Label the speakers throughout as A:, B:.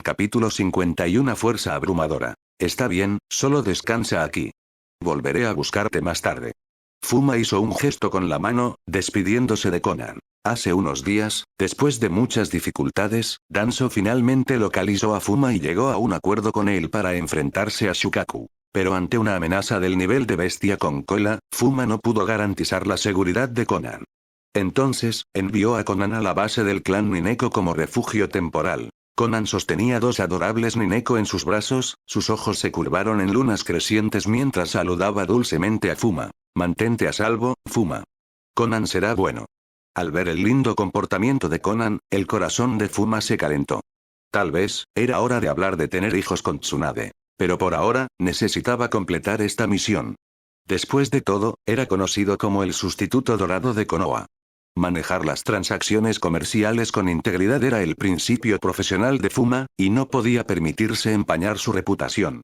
A: Capítulo 51. Fuerza abrumadora. Está bien, solo descansa aquí. Volveré a buscarte más tarde. Fuma hizo un gesto con la mano, despidiéndose de Conan. Hace unos días, después de muchas dificultades, Danzo finalmente localizó a Fuma y llegó a un acuerdo con él para enfrentarse a Shukaku. Pero ante una amenaza del nivel de bestia con cola, Fuma no pudo garantizar la seguridad de Conan. Entonces, envió a Conan a la base del clan Nineko como refugio temporal. Conan sostenía dos adorables Nineko en sus brazos, sus ojos se curvaron en lunas crecientes mientras saludaba dulcemente a Fuma. Mantente a salvo, Fuma. Conan será bueno. Al ver el lindo comportamiento de Conan, el corazón de Fuma se calentó. Tal vez, era hora de hablar de tener hijos con Tsunade. Pero por ahora, necesitaba completar esta misión. Después de todo, era conocido como el sustituto dorado de Konoha. Manejar las transacciones comerciales con integridad era el principio profesional de Fuma, y no podía permitirse empañar su reputación.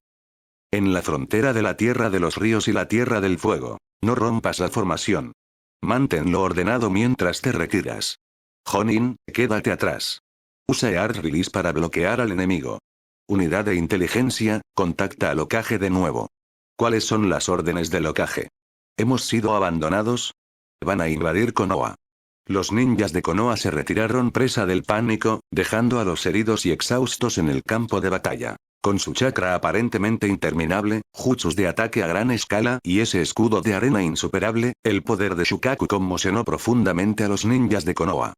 A: En la frontera de la Tierra de los Ríos y la Tierra del Fuego. No rompas la formación. Manténlo ordenado mientras te retiras. Jonin, quédate atrás. Usa Art Release para bloquear al enemigo. Unidad de inteligencia, contacta al Hokage de nuevo. ¿Cuáles son las órdenes del Hokage? ¿Hemos sido abandonados? Van a invadir Konoha. Los ninjas de Konoha se retiraron presa del pánico, dejando a los heridos y exhaustos en el campo de batalla. Con su chakra aparentemente interminable, jutsus de ataque a gran escala y ese escudo de arena insuperable, el poder de Shukaku conmocionó profundamente a los ninjas de Konoha.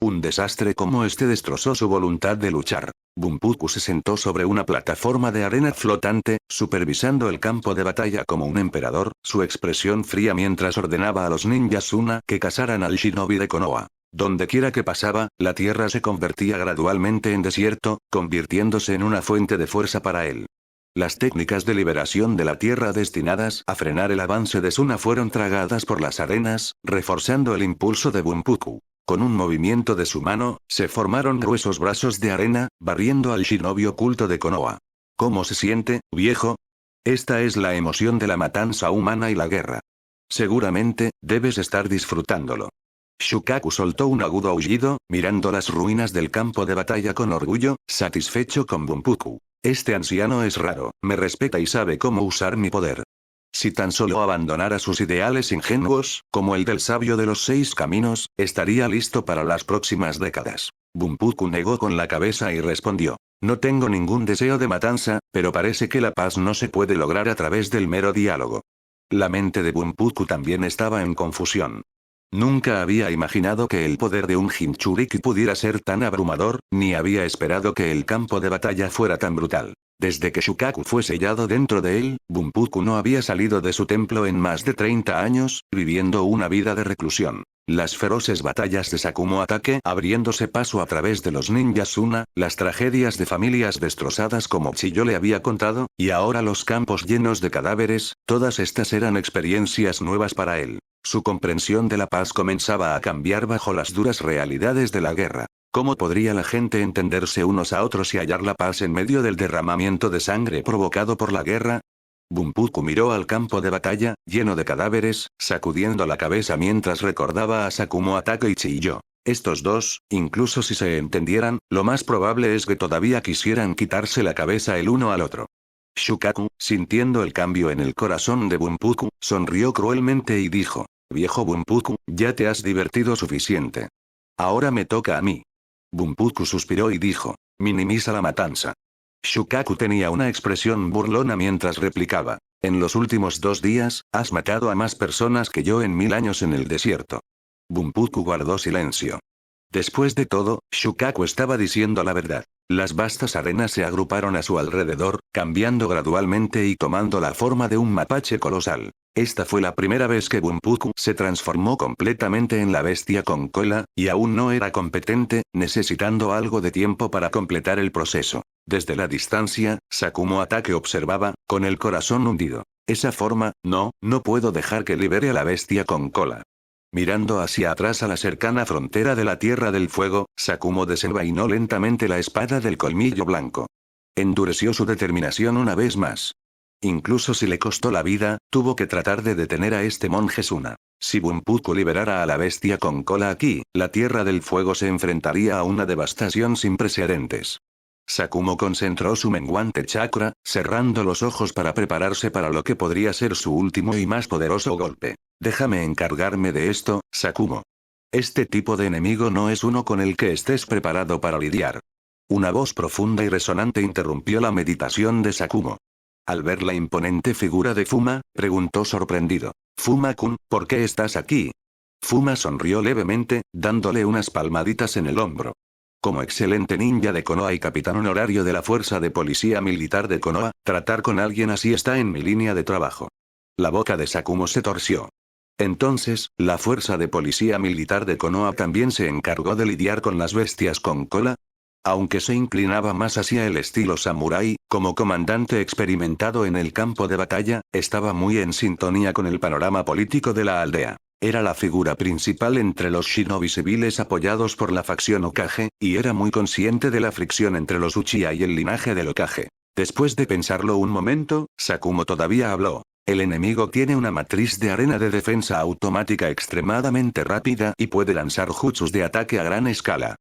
A: Un desastre como este destrozó su voluntad de luchar. Bunpuku se sentó sobre una plataforma de arena flotante, supervisando el campo de batalla como un emperador, su expresión fría mientras ordenaba a los ninjas Suna que cazaran al shinobi de Konoha. Donde quiera que pasaba, la tierra se convertía gradualmente en desierto, convirtiéndose en una fuente de fuerza para él. Las técnicas de liberación de la tierra destinadas a frenar el avance de Suna fueron tragadas por las arenas, reforzando el impulso de Bunpuku. Con un movimiento de su mano, se formaron gruesos brazos de arena, barriendo al shinobi oculto de Konoha. ¿Cómo se siente, viejo? Esta es la emoción de la matanza humana y la guerra. Seguramente, debes estar disfrutándolo. Shukaku soltó un agudo aullido, mirando las ruinas del campo de batalla con orgullo, satisfecho con Bunpuku. Este anciano es raro, me respeta y sabe cómo usar mi poder. Si tan solo abandonara sus ideales ingenuos, como el del sabio de los 6 caminos, estaría listo para las próximas décadas. Bunpuku negó con la cabeza y respondió. No tengo ningún deseo de matanza, pero parece que la paz no se puede lograr a través del mero diálogo. La mente de Bunpuku también estaba en confusión. Nunca había imaginado que el poder de un Jinchuriki pudiera ser tan abrumador, ni había esperado que el campo de batalla fuera tan brutal. Desde que Shukaku fue sellado dentro de él, Bunpuku no había salido de su templo en más de 30 años, viviendo una vida de reclusión. Las feroces batallas de Sakumo Atake abriéndose paso a través de los ninjas Suna, las tragedias de familias destrozadas como Chiyo le había contado, y ahora los campos llenos de cadáveres, todas estas eran experiencias nuevas para él. Su comprensión de la paz comenzaba a cambiar bajo las duras realidades de la guerra. ¿Cómo podría la gente entenderse unos a otros y hallar la paz en medio del derramamiento de sangre provocado por la guerra? Bunpuku miró al campo de batalla, lleno de cadáveres, sacudiendo la cabeza mientras recordaba a Sakumo Atake y Chiyo. Estos dos, incluso si se entendieran, lo más probable es que todavía quisieran quitarse la cabeza el uno al otro. Shukaku, sintiendo el cambio en el corazón de Bunpuku, sonrió cruelmente y dijo, viejo Bunpuku, ya te has divertido suficiente. Ahora me toca a mí. Bunpuku suspiró y dijo, minimiza la matanza. Shukaku tenía una expresión burlona mientras replicaba, en los últimos 2 días, has matado a más personas que yo en 1000 años en el desierto. Bunpuku guardó silencio. Después de todo, Shukaku estaba diciendo la verdad. Las vastas arenas se agruparon a su alrededor, cambiando gradualmente y tomando la forma de un mapache colosal. Esta fue la primera vez que Bunpuku se transformó completamente en la bestia con cola, y aún no era competente, necesitando algo de tiempo para completar el proceso. Desde la distancia, Sakumo Atake observaba, con el corazón hundido. Esa forma, no puedo dejar que libere a la bestia con cola. Mirando hacia atrás a la cercana frontera de la Tierra del Fuego, Sakumo desenvainó lentamente la espada del colmillo blanco. Endureció su determinación una vez más. Incluso si le costó la vida, tuvo que tratar de detener a este monje Suna. Si Bunpuku liberara a la bestia con cola aquí, la Tierra del Fuego se enfrentaría a una devastación sin precedentes. Sakumo concentró su menguante chakra, cerrando los ojos para prepararse para lo que podría ser su último y más poderoso golpe. Déjame encargarme de esto, Sakumo. Este tipo de enemigo no es uno con el que estés preparado para lidiar. Una voz profunda y resonante interrumpió la meditación de Sakumo. Al ver la imponente figura de Fuma, preguntó sorprendido. Fuma-kun, ¿por qué estás aquí? Fuma sonrió levemente, dándole unas palmaditas en el hombro. Como excelente ninja de Konoha y capitán honorario de la Fuerza de Policía Militar de Konoha, tratar con alguien así está en mi línea de trabajo. La boca de Sakumo se torció. Entonces, la Fuerza de Policía Militar de Konoha también se encargó de lidiar con las bestias con cola. Aunque se inclinaba más hacia el estilo samurái, como comandante experimentado en el campo de batalla, estaba muy en sintonía con el panorama político de la aldea. Era la figura principal entre los shinobi civiles apoyados por la facción Hokage, y era muy consciente de la fricción entre los Uchiha y el linaje del Hokage. Después de pensarlo un momento, Sakumo todavía habló. El enemigo tiene una matriz de arena de defensa automática extremadamente rápida y puede lanzar jutsus de ataque a gran escala.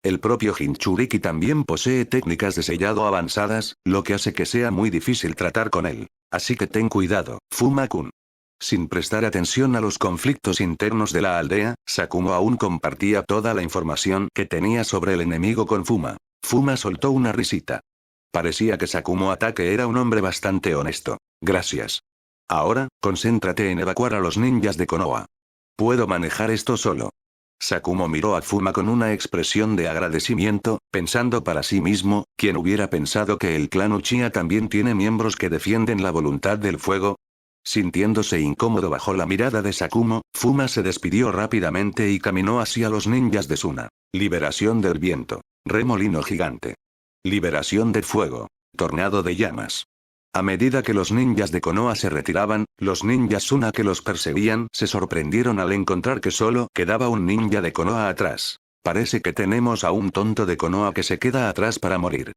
A: El propio Jinchuriki también posee técnicas de sellado avanzadas, lo que hace que sea muy difícil tratar con él. Así que ten cuidado, Fuma-kun. Sin prestar atención a los conflictos internos de la aldea, Sakumo aún compartía toda la información que tenía sobre el enemigo con Fuma. Fuma soltó una risita. Parecía que Sakumo Atake era un hombre bastante honesto. Gracias. Ahora, concéntrate en evacuar a los ninjas de Konoha. Puedo manejar esto solo. Sakumo miró a Fuma con una expresión de agradecimiento, pensando para sí mismo, ¿quién hubiera pensado que el clan Uchiha también tiene miembros que defienden la voluntad del fuego? Sintiéndose incómodo bajo la mirada de Sakumo, Fuma se despidió rápidamente y caminó hacia los ninjas de Suna. Liberación del viento. Remolino gigante. Liberación del fuego. Tornado de llamas. A medida que los ninjas de Konoha se retiraban, los ninjas Suna que los perseguían se sorprendieron al encontrar que solo quedaba un ninja de Konoha atrás. Parece que tenemos a un tonto de Konoha que se queda atrás para morir.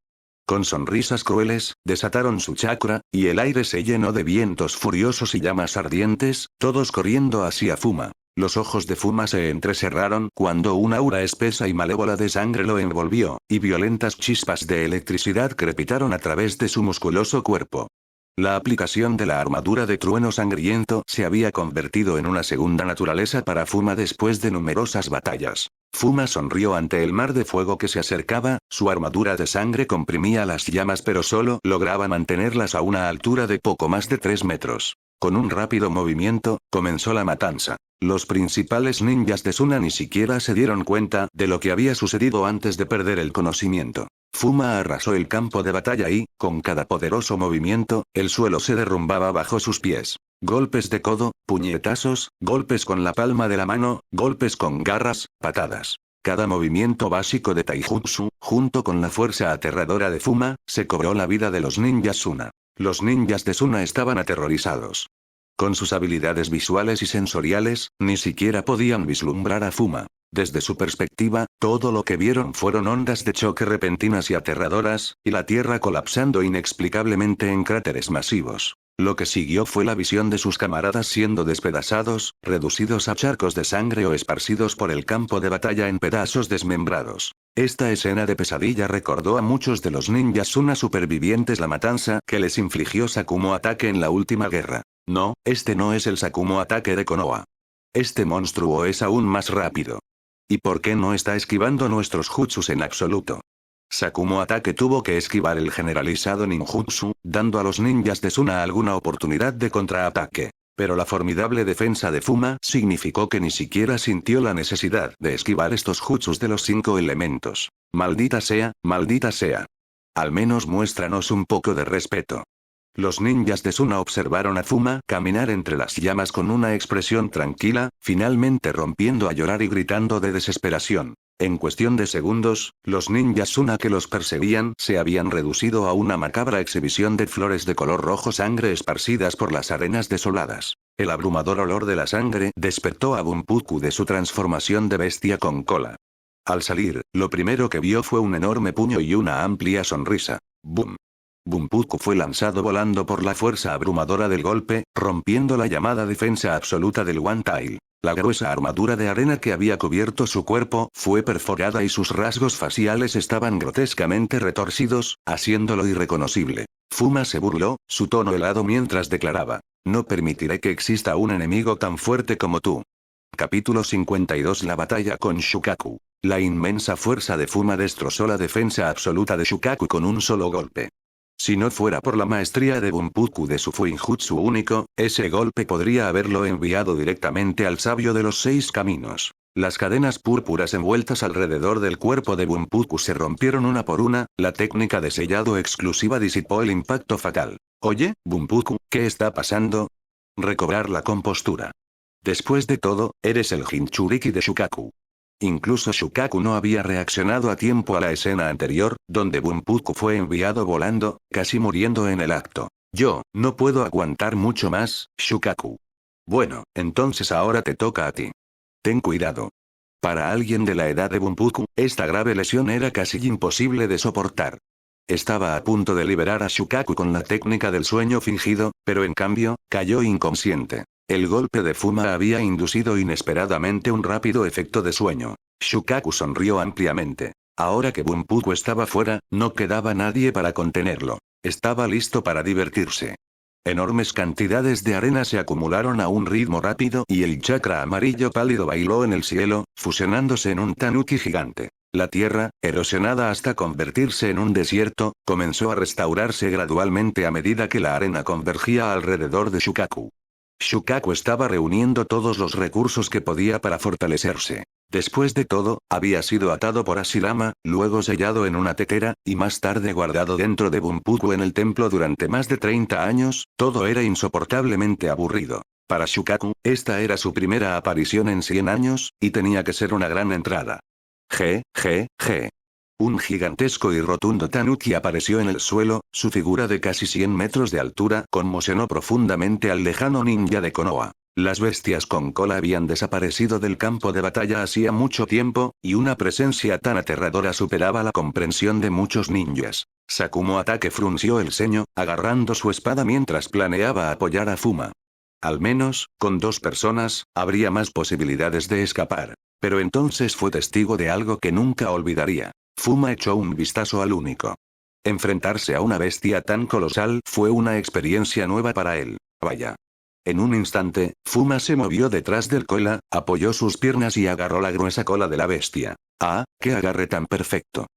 A: Con sonrisas crueles, desataron su chakra, y el aire se llenó de vientos furiosos y llamas ardientes, todos corriendo hacia Fuma. Los ojos de Fuma se entrecerraron cuando una aura espesa y malévola de sangre lo envolvió, y violentas chispas de electricidad crepitaron a través de su musculoso cuerpo. La aplicación de la armadura de trueno sangriento se había convertido en una segunda naturaleza para Fuma después de numerosas batallas. Fuma sonrió ante el mar de fuego que se acercaba, su armadura de sangre comprimía las llamas pero solo lograba mantenerlas a una altura de poco más de 3 metros. Con un rápido movimiento, comenzó la matanza. Los principales ninjas de Suna ni siquiera se dieron cuenta de lo que había sucedido antes de perder el conocimiento. Fuma arrasó el campo de batalla y, con cada poderoso movimiento, el suelo se derrumbaba bajo sus pies. Golpes de codo, puñetazos, golpes con la palma de la mano, golpes con garras, patadas. Cada movimiento básico de Taijutsu, junto con la fuerza aterradora de Fuma, se cobró la vida de los ninjas Suna. Los ninjas de Suna estaban aterrorizados. Con sus habilidades visuales y sensoriales, ni siquiera podían vislumbrar a Fuma. Desde su perspectiva, todo lo que vieron fueron ondas de choque repentinas y aterradoras, y la tierra colapsando inexplicablemente en cráteres masivos. Lo que siguió fue la visión de sus camaradas siendo despedazados, reducidos a charcos de sangre o esparcidos por el campo de batalla en pedazos desmembrados. Esta escena de pesadilla recordó a muchos de los ninjas Suna supervivientes la matanza que les infligió Sakumo Atake en la última guerra. No, este no es el Sakumo Atake de Konoha. Este monstruo es aún más rápido. ¿Y por qué no está esquivando nuestros jutsus en absoluto? Sakumo Atake tuvo que esquivar el generalizado ninjutsu, dando a los ninjas de Suna alguna oportunidad de contraataque. Pero la formidable defensa de Fuma significó que ni siquiera sintió la necesidad de esquivar estos jutsus de los 5 elementos. Maldita sea, maldita sea. Al menos muéstranos un poco de respeto. Los ninjas de Suna observaron a Fuma caminar entre las llamas con una expresión tranquila, finalmente rompiendo a llorar y gritando de desesperación. En cuestión de segundos, los ninjas Suna que los perseguían se habían reducido a una macabra exhibición de flores de color rojo sangre esparcidas por las arenas desoladas. El abrumador olor de la sangre despertó a Bunpuku de su transformación de bestia con cola. Al salir, lo primero que vio fue un enorme puño y una amplia sonrisa. ¡Bum! Bunpuku fue lanzado volando por la fuerza abrumadora del golpe, rompiendo la llamada defensa absoluta del One Tail. La gruesa armadura de arena que había cubierto su cuerpo fue perforada y sus rasgos faciales estaban grotescamente retorcidos, haciéndolo irreconocible. Fuma se burló, su tono helado mientras declaraba: no permitiré que exista un enemigo tan fuerte como tú. Capítulo 52. La batalla con Shukaku. La inmensa fuerza de Fuma destrozó la defensa absoluta de Shukaku con un solo golpe. Si no fuera por la maestría de Bunpuku de su Fuinjutsu único, ese golpe podría haberlo enviado directamente al sabio de los 6 caminos. Las cadenas púrpuras envueltas alrededor del cuerpo de Bunpuku se rompieron una por una, la técnica de sellado exclusiva disipó el impacto fatal. Oye, Bunpuku, ¿qué está pasando? Recobrar la compostura. Después de todo, eres el Jinchuriki de Shukaku. Incluso Shukaku no había reaccionado a tiempo a la escena anterior, donde Bunpuku fue enviado volando, casi muriendo en el acto. Yo, no puedo aguantar mucho más, Shukaku. Bueno, entonces ahora te toca a ti. Ten cuidado. Para alguien de la edad de Bunpuku, esta grave lesión era casi imposible de soportar. Estaba a punto de liberar a Shukaku con la técnica del sueño fingido, pero en cambio, cayó inconsciente. El golpe de Fuma había inducido inesperadamente un rápido efecto de sueño. Shukaku sonrió ampliamente. Ahora que Bunpuku estaba fuera, no quedaba nadie para contenerlo. Estaba listo para divertirse. Enormes cantidades de arena se acumularon a un ritmo rápido y el chakra amarillo pálido bailó en el cielo, fusionándose en un tanuki gigante. La tierra, erosionada hasta convertirse en un desierto, comenzó a restaurarse gradualmente a medida que la arena convergía alrededor de Shukaku. Shukaku estaba reuniendo todos los recursos que podía para fortalecerse. Después de todo, había sido atado por Hashirama, luego sellado en una tetera, y más tarde guardado dentro de Bunpuku en el templo durante más de 30 años, todo era insoportablemente aburrido. Para Shukaku, esta era su primera aparición en 100 años, y tenía que ser una gran entrada. Un gigantesco y rotundo tanuki apareció en el suelo, su figura de casi 100 metros de altura conmocionó profundamente al lejano ninja de Konoha. Las bestias con cola habían desaparecido del campo de batalla hacía mucho tiempo, y una presencia tan aterradora superaba la comprensión de muchos ninjas. Sakumo Atake frunció el ceño, agarrando su espada mientras planeaba apoyar a Fuma. Al menos, con 2 personas, habría más posibilidades de escapar. Pero entonces fue testigo de algo que nunca olvidaría. Fuma echó un vistazo al único. Enfrentarse a una bestia tan colosal fue una experiencia nueva para él. Vaya. En un instante, Fuma se movió detrás del cola, apoyó sus piernas y agarró la gruesa cola de la bestia. ¡Ah, qué agarre tan perfecto!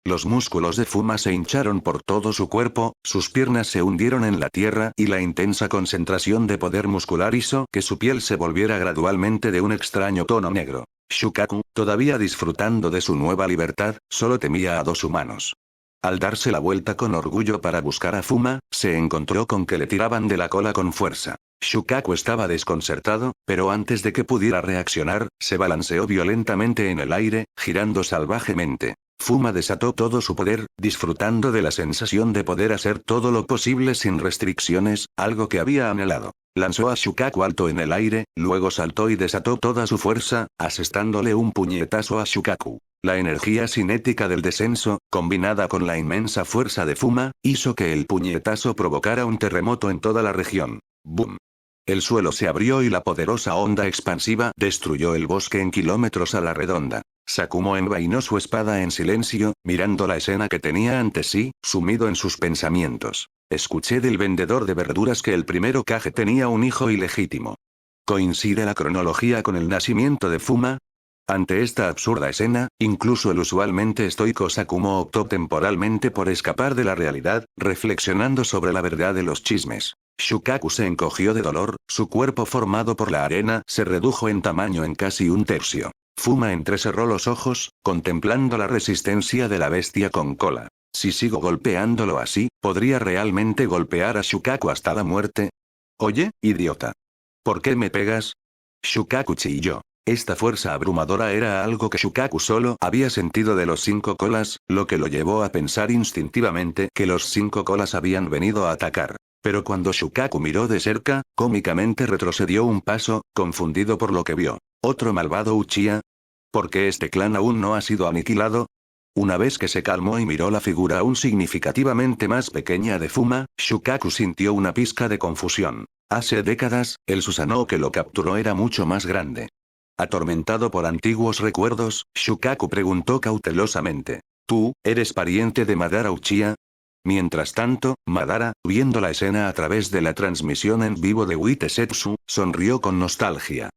A: Los músculos de Fuma se hincharon por todo su cuerpo, sus piernas se hundieron en la tierra y la intensa concentración de poder muscular hizo que su piel se volviera gradualmente de un extraño tono negro. Shukaku, todavía disfrutando de su nueva libertad, solo temía a 2 humanos. Al darse la vuelta con orgullo para buscar a Fuma, se encontró con que le tiraban de la cola con fuerza. Shukaku estaba desconcertado, pero antes de que pudiera reaccionar, se balanceó violentamente en el aire, girando salvajemente. Fuma desató todo su poder, disfrutando de la sensación de poder hacer todo lo posible sin restricciones, algo que había anhelado. Lanzó a Shukaku alto en el aire, luego saltó y desató toda su fuerza, asestándole un puñetazo a Shukaku. La energía cinética del descenso, combinada con la inmensa fuerza de Fuma, hizo que el puñetazo provocara un terremoto en toda la región. ¡Boom! El suelo se abrió y la poderosa onda expansiva destruyó el bosque en kilómetros a la redonda. Sakumo envainó su espada en silencio, mirando la escena que tenía ante sí, sumido en sus pensamientos. Escuché del vendedor de verduras que el primer Hokage tenía un hijo ilegítimo. ¿Coincide la cronología con el nacimiento de Fuma? Ante esta absurda escena, incluso el usualmente estoico Sakumo optó temporalmente por escapar de la realidad, reflexionando sobre la verdad de los chismes. Shukaku se encogió de dolor, su cuerpo formado por la arena se redujo en tamaño en casi un tercio. Fuma entrecerró los ojos, contemplando la resistencia de la bestia con cola. Si sigo golpeándolo así, ¿podría realmente golpear a Shukaku hasta la muerte? Oye, idiota. ¿Por qué me pegas? Shukaku chilló. Esta fuerza abrumadora era algo que Shukaku solo había sentido de los 5 colas, lo que lo llevó a pensar instintivamente que los 5 colas habían venido a atacar. Pero cuando Shukaku miró de cerca, cómicamente retrocedió un paso, confundido por lo que vio. ¿Otro malvado Uchiha? ¿Por qué este clan aún no ha sido aniquilado? Una vez que se calmó y miró la figura aún significativamente más pequeña de Fuma, Shukaku sintió una pizca de confusión. Hace décadas, el Susanoo que lo capturó era mucho más grande. Atormentado por antiguos recuerdos, Shukaku preguntó cautelosamente. ¿Tú, eres pariente de Madara Uchiha? Mientras tanto, Madara, viendo la escena a través de la transmisión en vivo de Witesetsu, sonrió con nostalgia.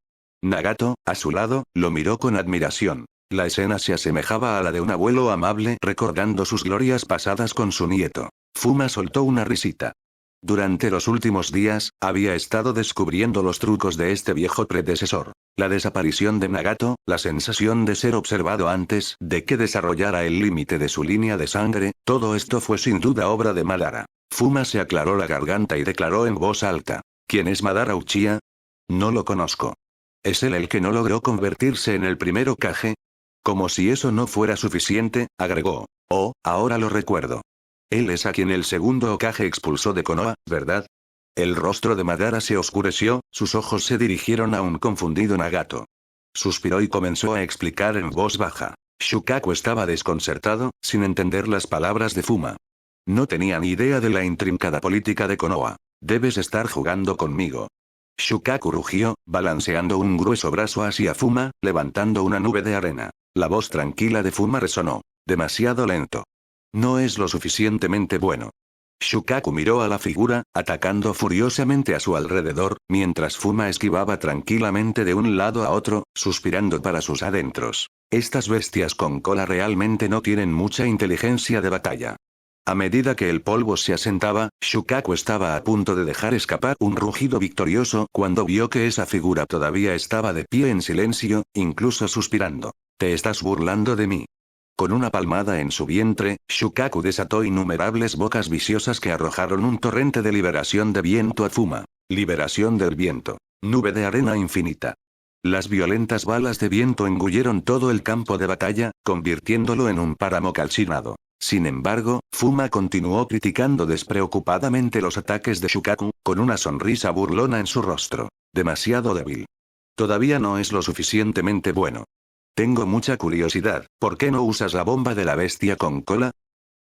A: Nagato, a su lado, lo miró con admiración. La escena se asemejaba a la de un abuelo amable recordando sus glorias pasadas con su nieto. Fuma soltó una risita. Durante los últimos días, había estado descubriendo los trucos de este viejo predecesor. La desaparición de Nagato, la sensación de ser observado antes de que desarrollara el límite de su línea de sangre, todo esto fue sin duda obra de Madara. Fuma se aclaró la garganta y declaró en voz alta. ¿Quién es Madara Uchiha? No lo conozco. ¿Es él el que no logró convertirse en el primer Hokage? Como si eso no fuera suficiente, agregó. Oh, ahora lo recuerdo. Él es a quien el segundo Hokage expulsó de Konoha, ¿verdad? El rostro de Madara se oscureció, sus ojos se dirigieron a un confundido Nagato. Suspiró y comenzó a explicar en voz baja. Shukaku estaba desconcertado, sin entender las palabras de Fuma. No tenía ni idea de la intrincada política de Konoha. Debes estar jugando conmigo. Shukaku rugió, balanceando un grueso brazo hacia Fuma, levantando una nube de arena. La voz tranquila de Fuma resonó. Demasiado lento. No es lo suficientemente bueno. Shukaku miró a la figura, atacando furiosamente a su alrededor, mientras Fuma esquivaba tranquilamente de un lado a otro, suspirando para sus adentros. Estas bestias con cola realmente no tienen mucha inteligencia de batalla. A medida que el polvo se asentaba, Shukaku estaba a punto de dejar escapar un rugido victorioso cuando vio que esa figura todavía estaba de pie en silencio, incluso suspirando. ¿Te estás burlando de mí? Con una palmada en su vientre, Shukaku desató innumerables bocas viciosas que arrojaron un torrente de liberación de viento a Fuma. Liberación del viento. Nube de arena infinita. Las violentas balas de viento engulleron todo el campo de batalla, convirtiéndolo en un páramo calcinado. Sin embargo, Fuma continuó criticando despreocupadamente los ataques de Shukaku, con una sonrisa burlona en su rostro. Demasiado débil. Todavía no es lo suficientemente bueno. Tengo mucha curiosidad, ¿por qué no usas la bomba de la bestia con cola?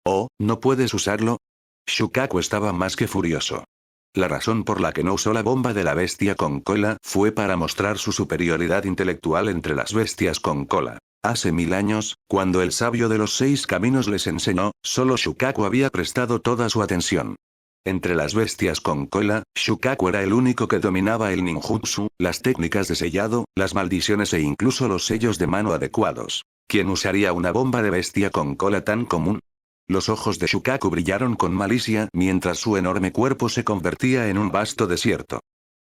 A: ¿Oh, no puedes usarlo? Shukaku estaba más que furioso. La razón por la que no usó la bomba de la bestia con cola fue para mostrar su superioridad intelectual entre las bestias con cola. Hace 1000 años, cuando el sabio de los 6 caminos les enseñó, solo Shukaku había prestado toda su atención. Entre las bestias con cola, Shukaku era el único que dominaba el ninjutsu, las técnicas de sellado, las maldiciones e incluso los sellos de mano adecuados. ¿Quién usaría una bomba de bestia con cola tan común? Los ojos de Shukaku brillaron con malicia mientras su enorme cuerpo se convertía en un vasto desierto.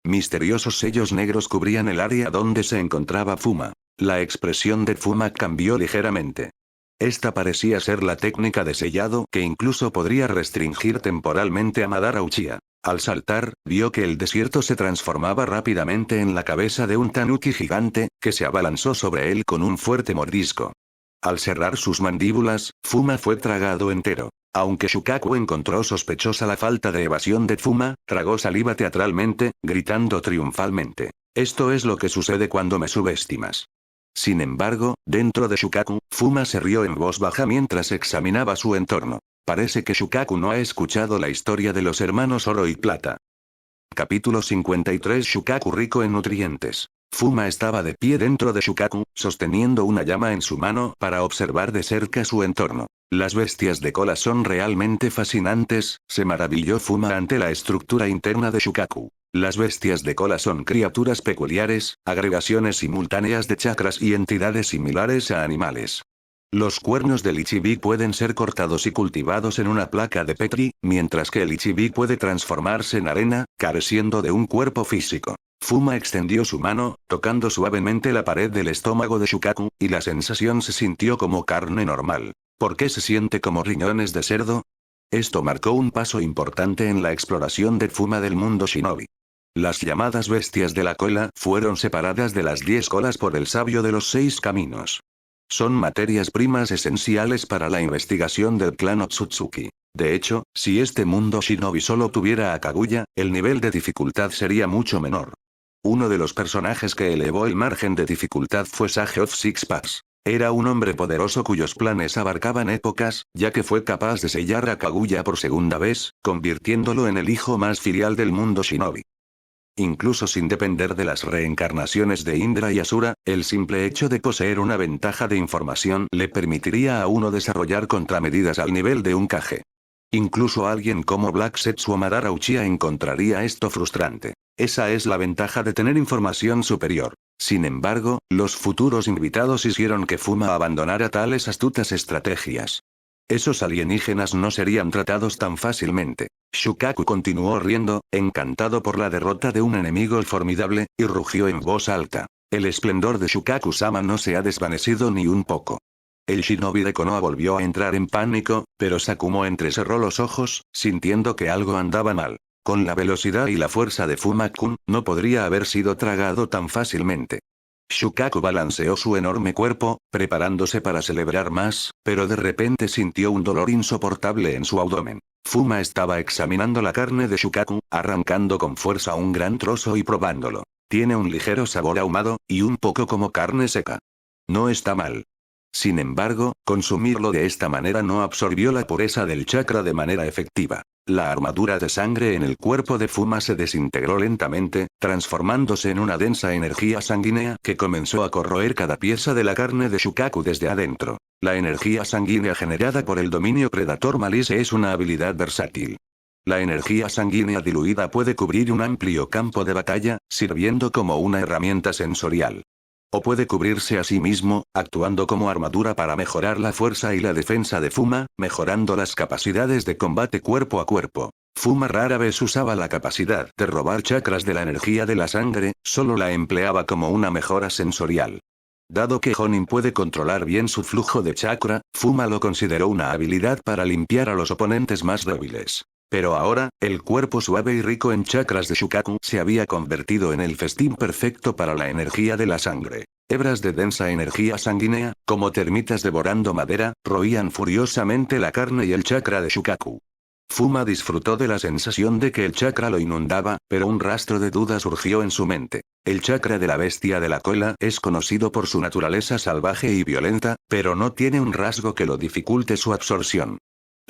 A: Misteriosos sellos negros cubrían el área donde se encontraba Fuma. La expresión de Fuma cambió ligeramente. Esta parecía ser la técnica de sellado que incluso podría restringir temporalmente a Madara Uchiha. Al saltar, vio que el desierto se transformaba rápidamente en la cabeza de un tanuki gigante, que se abalanzó sobre él con un fuerte mordisco. Al cerrar sus mandíbulas, Fuma fue tragado entero. Aunque Shukaku encontró sospechosa la falta de evasión de Fuma, tragó saliva teatralmente, gritando triunfalmente. Esto es lo que sucede cuando me subestimas. Sin embargo, dentro de Shukaku, Fuma se rió en voz baja mientras examinaba su entorno. Parece que Shukaku no ha escuchado la historia de los hermanos Oro y Plata. Capítulo 53. Shukaku rico en nutrientes. Fuma estaba de pie dentro de Shukaku, sosteniendo una llama en su mano para observar de cerca su entorno. Las bestias de cola son realmente fascinantes, se maravilló Fuma ante la estructura interna de Shukaku. Las bestias de cola son criaturas peculiares, agregaciones simultáneas de chakras y entidades similares a animales. Los cuernos del Ichibi pueden ser cortados y cultivados en una placa de Petri, mientras que el Ichibi puede transformarse en arena, careciendo de un cuerpo físico. Fuma extendió su mano, tocando suavemente la pared del estómago de Shukaku, y la sensación se sintió como carne normal. ¿Por qué se siente como riñones de cerdo? Esto marcó un paso importante en la exploración de Fuma del mundo shinobi. Las llamadas bestias de la cola fueron separadas de las 10 colas por el sabio de los 6 caminos. Son materias primas esenciales para la investigación del clan Otsutsuki. De hecho, si este mundo shinobi solo tuviera a Kaguya, el nivel de dificultad sería mucho menor. Uno de los personajes que elevó el margen de dificultad fue Sage of Six Paths. Era un hombre poderoso cuyos planes abarcaban épocas, ya que fue capaz de sellar a Kaguya por segunda vez, convirtiéndolo en el hijo más filial del mundo shinobi. Incluso sin depender de las reencarnaciones de Indra y Asura, el simple hecho de poseer una ventaja de información le permitiría a uno desarrollar contramedidas al nivel de un Kage. Incluso alguien como Black Setsu o Madara Uchiha encontraría esto frustrante. Esa es la ventaja de tener información superior. Sin embargo, los futuros invitados hicieron que Fuma abandonara tales astutas estrategias. Esos alienígenas no serían tratados tan fácilmente. Shukaku continuó riendo, encantado por la derrota de un enemigo formidable, y rugió en voz alta. El esplendor de Shukaku-sama no se ha desvanecido ni un poco. El shinobi de Konoha volvió a entrar en pánico, pero Sakumo entrecerró los ojos, sintiendo que algo andaba mal. Con la velocidad y la fuerza de Fuma-kun, no podría haber sido tragado tan fácilmente. Shukaku balanceó su enorme cuerpo, preparándose para celebrar más, pero de repente sintió un dolor insoportable en su abdomen. Fuma estaba examinando la carne de Shukaku, arrancando con fuerza un gran trozo y probándolo. Tiene un ligero sabor ahumado, y un poco como carne seca. No está mal. Sin embargo, consumirlo de esta manera no absorbió la pureza del chakra de manera efectiva. La armadura de sangre en el cuerpo de Fuma se desintegró lentamente, transformándose en una densa energía sanguínea que comenzó a corroer cada pieza de la carne de Shukaku desde adentro. La energía sanguínea generada por el dominio Predator Malice es una habilidad versátil. La energía sanguínea diluida puede cubrir un amplio campo de batalla, sirviendo como una herramienta sensorial. O puede cubrirse a sí mismo, actuando como armadura para mejorar la fuerza y la defensa de Fuma, mejorando las capacidades de combate cuerpo a cuerpo. Fuma rara vez usaba la capacidad de robar chakras de la energía de la sangre, solo la empleaba como una mejora sensorial. Dado que Jonin puede controlar bien su flujo de chakra, Fuma lo consideró una habilidad para limpiar a los oponentes más débiles. Pero ahora, el cuerpo suave y rico en chakras de Shukaku se había convertido en el festín perfecto para la energía de la sangre. Hebras de densa energía sanguínea, como termitas devorando madera, roían furiosamente la carne y el chakra de Shukaku. Fuma disfrutó de la sensación de que el chakra lo inundaba, pero un rastro de duda surgió en su mente. El chakra de la bestia de la cola es conocido por su naturaleza salvaje y violenta, pero no tiene un rasgo que lo dificulte su absorción.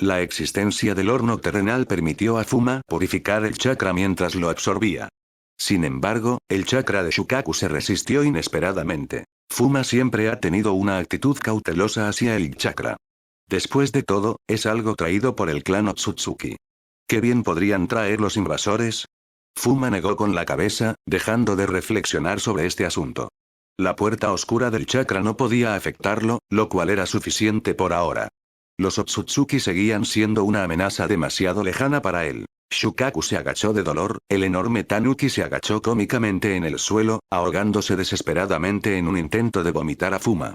A: La existencia del horno terrenal permitió a Fuma purificar el chakra mientras lo absorbía. Sin embargo, el chakra de Shukaku se resistió inesperadamente. Fuma siempre ha tenido una actitud cautelosa hacia el chakra. Después de todo, es algo traído por el clan Otsutsuki. ¿Qué bien podrían traer los invasores? Fuma negó con la cabeza, dejando de reflexionar sobre este asunto. La puerta oscura del chakra no podía afectarlo, lo cual era suficiente por ahora. Los Otsutsuki seguían siendo una amenaza demasiado lejana para él. Shukaku se agachó de dolor, el enorme tanuki se agachó cómicamente en el suelo, ahogándose desesperadamente en un intento de vomitar a Fuma.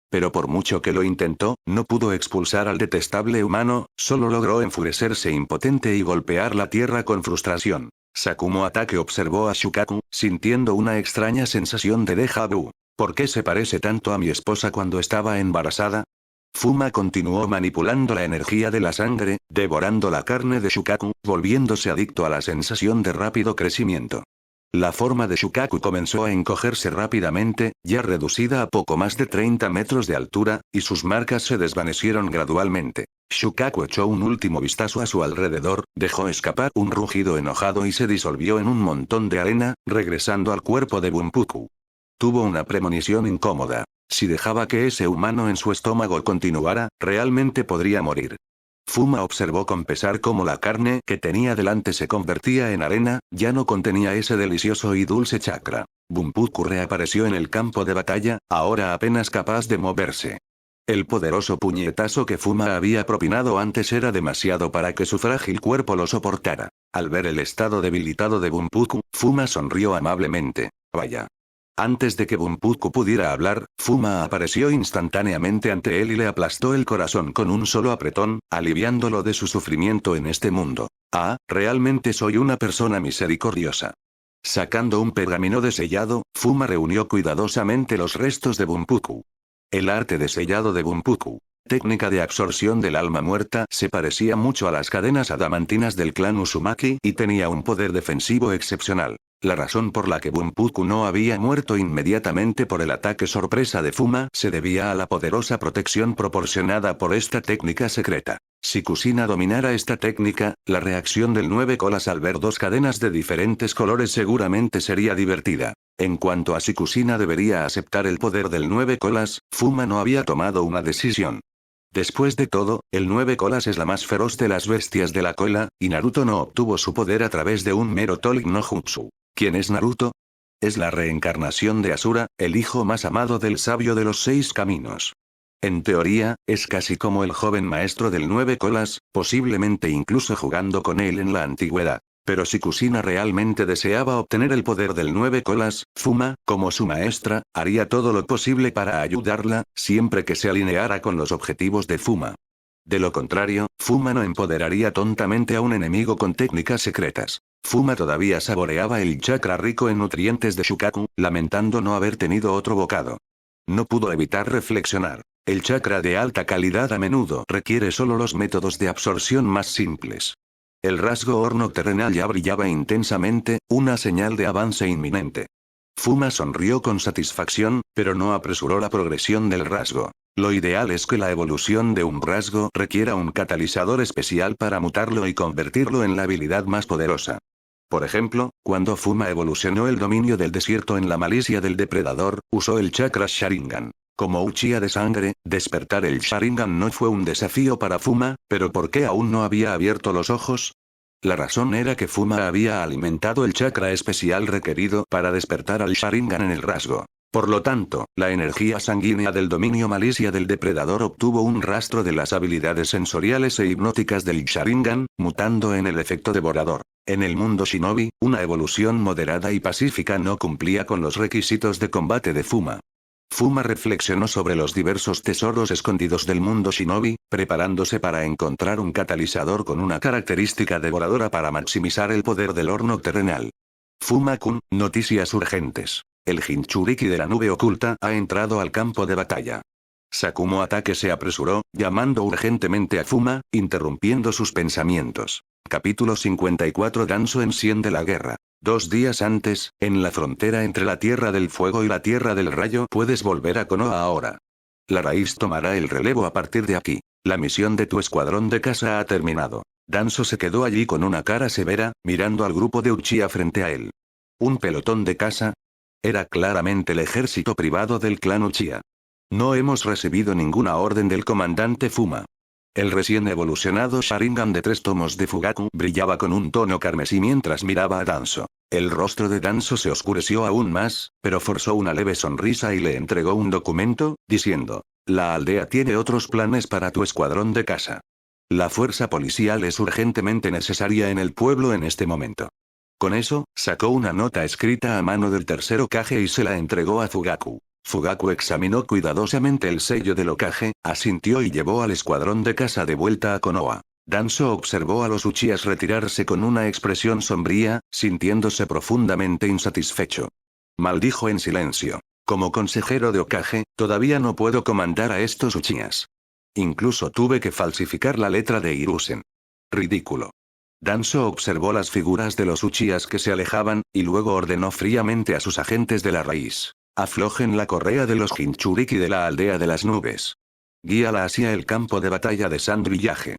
A: Pero por mucho que lo intentó, no pudo expulsar al detestable humano, solo logró enfurecerse impotente y golpear la tierra con frustración. Sakumo Atake observó a Shukaku, sintiendo una extraña sensación de déjà vu. ¿Por qué se parece tanto a mi esposa cuando estaba embarazada? Fuma continuó manipulando la energía de la sangre, devorando la carne de Shukaku, volviéndose adicto a la sensación de rápido crecimiento. La forma de Shukaku comenzó a encogerse rápidamente, ya reducida a poco más de 30 metros de altura, y sus marcas se desvanecieron gradualmente. Shukaku echó un último vistazo a su alrededor, dejó escapar un rugido enojado y se disolvió en un montón de arena, regresando al cuerpo de Bunpuku. Tuvo una premonición incómoda. Si dejaba que ese humano en su estómago continuara, realmente podría morir. Fuma observó con pesar cómo la carne que tenía delante se convertía en arena, ya no contenía ese delicioso y dulce chakra. Bunpuku reapareció en el campo de batalla, ahora apenas capaz de moverse. El poderoso puñetazo que Fuma había propinado antes era demasiado para que su frágil cuerpo lo soportara. Al ver el estado debilitado de Bunpuku, Fuma sonrió amablemente. Vaya. Antes de que Bunpuku pudiera hablar, Fuma apareció instantáneamente ante él y le aplastó el corazón con un solo apretón, aliviándolo de su sufrimiento en este mundo. Ah, realmente soy una persona misericordiosa. Sacando un pergamino de sellado, Fuma reunió cuidadosamente los restos de Bunpuku. El arte de sellado de Bunpuku, técnica de absorción del alma muerta, se parecía mucho a las cadenas adamantinas del clan Uzumaki y tenía un poder defensivo excepcional. La razón por la que Bunpuku no había muerto inmediatamente por el ataque sorpresa de Fuma se debía a la poderosa protección proporcionada por esta técnica secreta. Si Kusina dominara esta técnica, la reacción del 9 colas al ver dos cadenas de diferentes colores seguramente sería divertida. En cuanto a si Kusina debería aceptar el poder del 9 colas, Fuma no había tomado una decisión. Después de todo, el 9 colas es la más feroz de las bestias de la cola, y Naruto no obtuvo su poder a través de un mero Tolling no Jutsu. ¿Quién es Naruto? Es la reencarnación de Asura, el hijo más amado del sabio de los 6 caminos. En teoría, es casi como el joven maestro del 9 colas, posiblemente incluso jugando con él en la antigüedad. Pero si Kusina realmente deseaba obtener el poder del 9 colas, Fuma, como su maestra, haría todo lo posible para ayudarla, siempre que se alineara con los objetivos de Fuma. De lo contrario, Fuma no empoderaría tontamente a un enemigo con técnicas secretas. Fuma todavía saboreaba el chakra rico en nutrientes de Shukaku, lamentando no haber tenido otro bocado. No pudo evitar reflexionar. El chakra de alta calidad a menudo requiere solo los métodos de absorción más simples. El rasgo horno terrenal ya brillaba intensamente, una señal de avance inminente. Fuma sonrió con satisfacción, pero no apresuró la progresión del rasgo. Lo ideal es que la evolución de un rasgo requiera un catalizador especial para mutarlo y convertirlo en la habilidad más poderosa. Por ejemplo, cuando Fuma evolucionó el dominio del desierto en la malicia del depredador, usó el chakra Sharingan. Como Uchiha de sangre, despertar el Sharingan no fue un desafío para Fuma, pero ¿por qué aún no había abierto los ojos? La razón era que Fuma había alimentado el chakra especial requerido para despertar al Sharingan en el rasgo. Por lo tanto, la energía sanguínea del dominio malicia del depredador obtuvo un rastro de las habilidades sensoriales e hipnóticas del Sharingan, mutando en el efecto devorador. En el mundo shinobi, una evolución moderada y pacífica no cumplía con los requisitos de combate de Fuma. Fuma reflexionó sobre los diversos tesoros escondidos del mundo shinobi, preparándose para encontrar un catalizador con una característica devoradora para maximizar el poder del horno terrenal. Fuma-kun, noticias urgentes. El Jinchuriki de la nube oculta ha entrado al campo de batalla. Sakumo Atake se apresuró, llamando urgentemente a Fuma, interrumpiendo sus pensamientos. Capítulo 54. Danzo enciende la guerra. 2 días antes, en la frontera entre la Tierra del Fuego y la Tierra del Rayo, puedes volver a Konoha ahora. La raíz tomará el relevo a partir de aquí. La misión de tu escuadrón de caza ha terminado. Danzo se quedó allí con una cara severa, mirando al grupo de Uchiha frente a él. ¿Un pelotón de caza? Era claramente el ejército privado del clan Uchiha. No hemos recibido ninguna orden del comandante Fuma. El recién evolucionado Sharingan de 3 tomos de Fugaku brillaba con un tono carmesí mientras miraba a Danzo. El rostro de Danzo se oscureció aún más, pero forzó una leve sonrisa y le entregó un documento, diciendo: la aldea tiene otros planes para tu escuadrón de caza. La fuerza policial es urgentemente necesaria en el pueblo en este momento. Con eso, sacó una nota escrita a mano del tercer Hokage y se la entregó a Fugaku. Fugaku examinó cuidadosamente el sello del Hokage, asintió y llevó al escuadrón de caza de vuelta a Konoha. Danzo observó a los Uchihas retirarse con una expresión sombría, sintiéndose profundamente insatisfecho. Maldijo en silencio. Como consejero de Hokage, todavía no puedo comandar a estos Uchihas. Incluso tuve que falsificar la letra de Hiruzen. Ridículo. Danzo observó las figuras de los Uchihas que se alejaban, y luego ordenó fríamente a sus agentes de la raíz: aflojen la correa de los Jinchuriki de la aldea de las nubes. Guíala hacia el campo de batalla de Sand Village.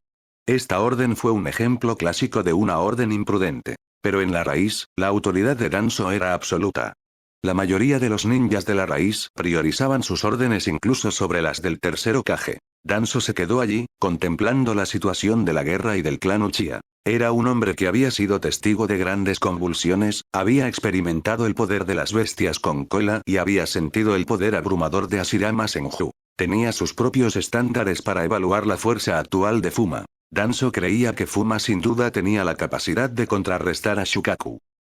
A: Esta orden fue un ejemplo clásico de una orden imprudente. Pero en la raíz, la autoridad de Danzo era absoluta. La mayoría de los ninjas de la raíz priorizaban sus órdenes incluso sobre las del tercer Hokage. Danzo se quedó allí, contemplando la situación de la guerra y del clan Uchiha. Era un hombre que había sido testigo de grandes convulsiones, había experimentado el poder de las bestias con cola y había sentido el poder abrumador de Hashirama Senju. Tenía sus propios estándares para evaluar la fuerza actual de Fuma. Danzo creía que Fuma sin duda tenía la capacidad de contrarrestar a Shukaku.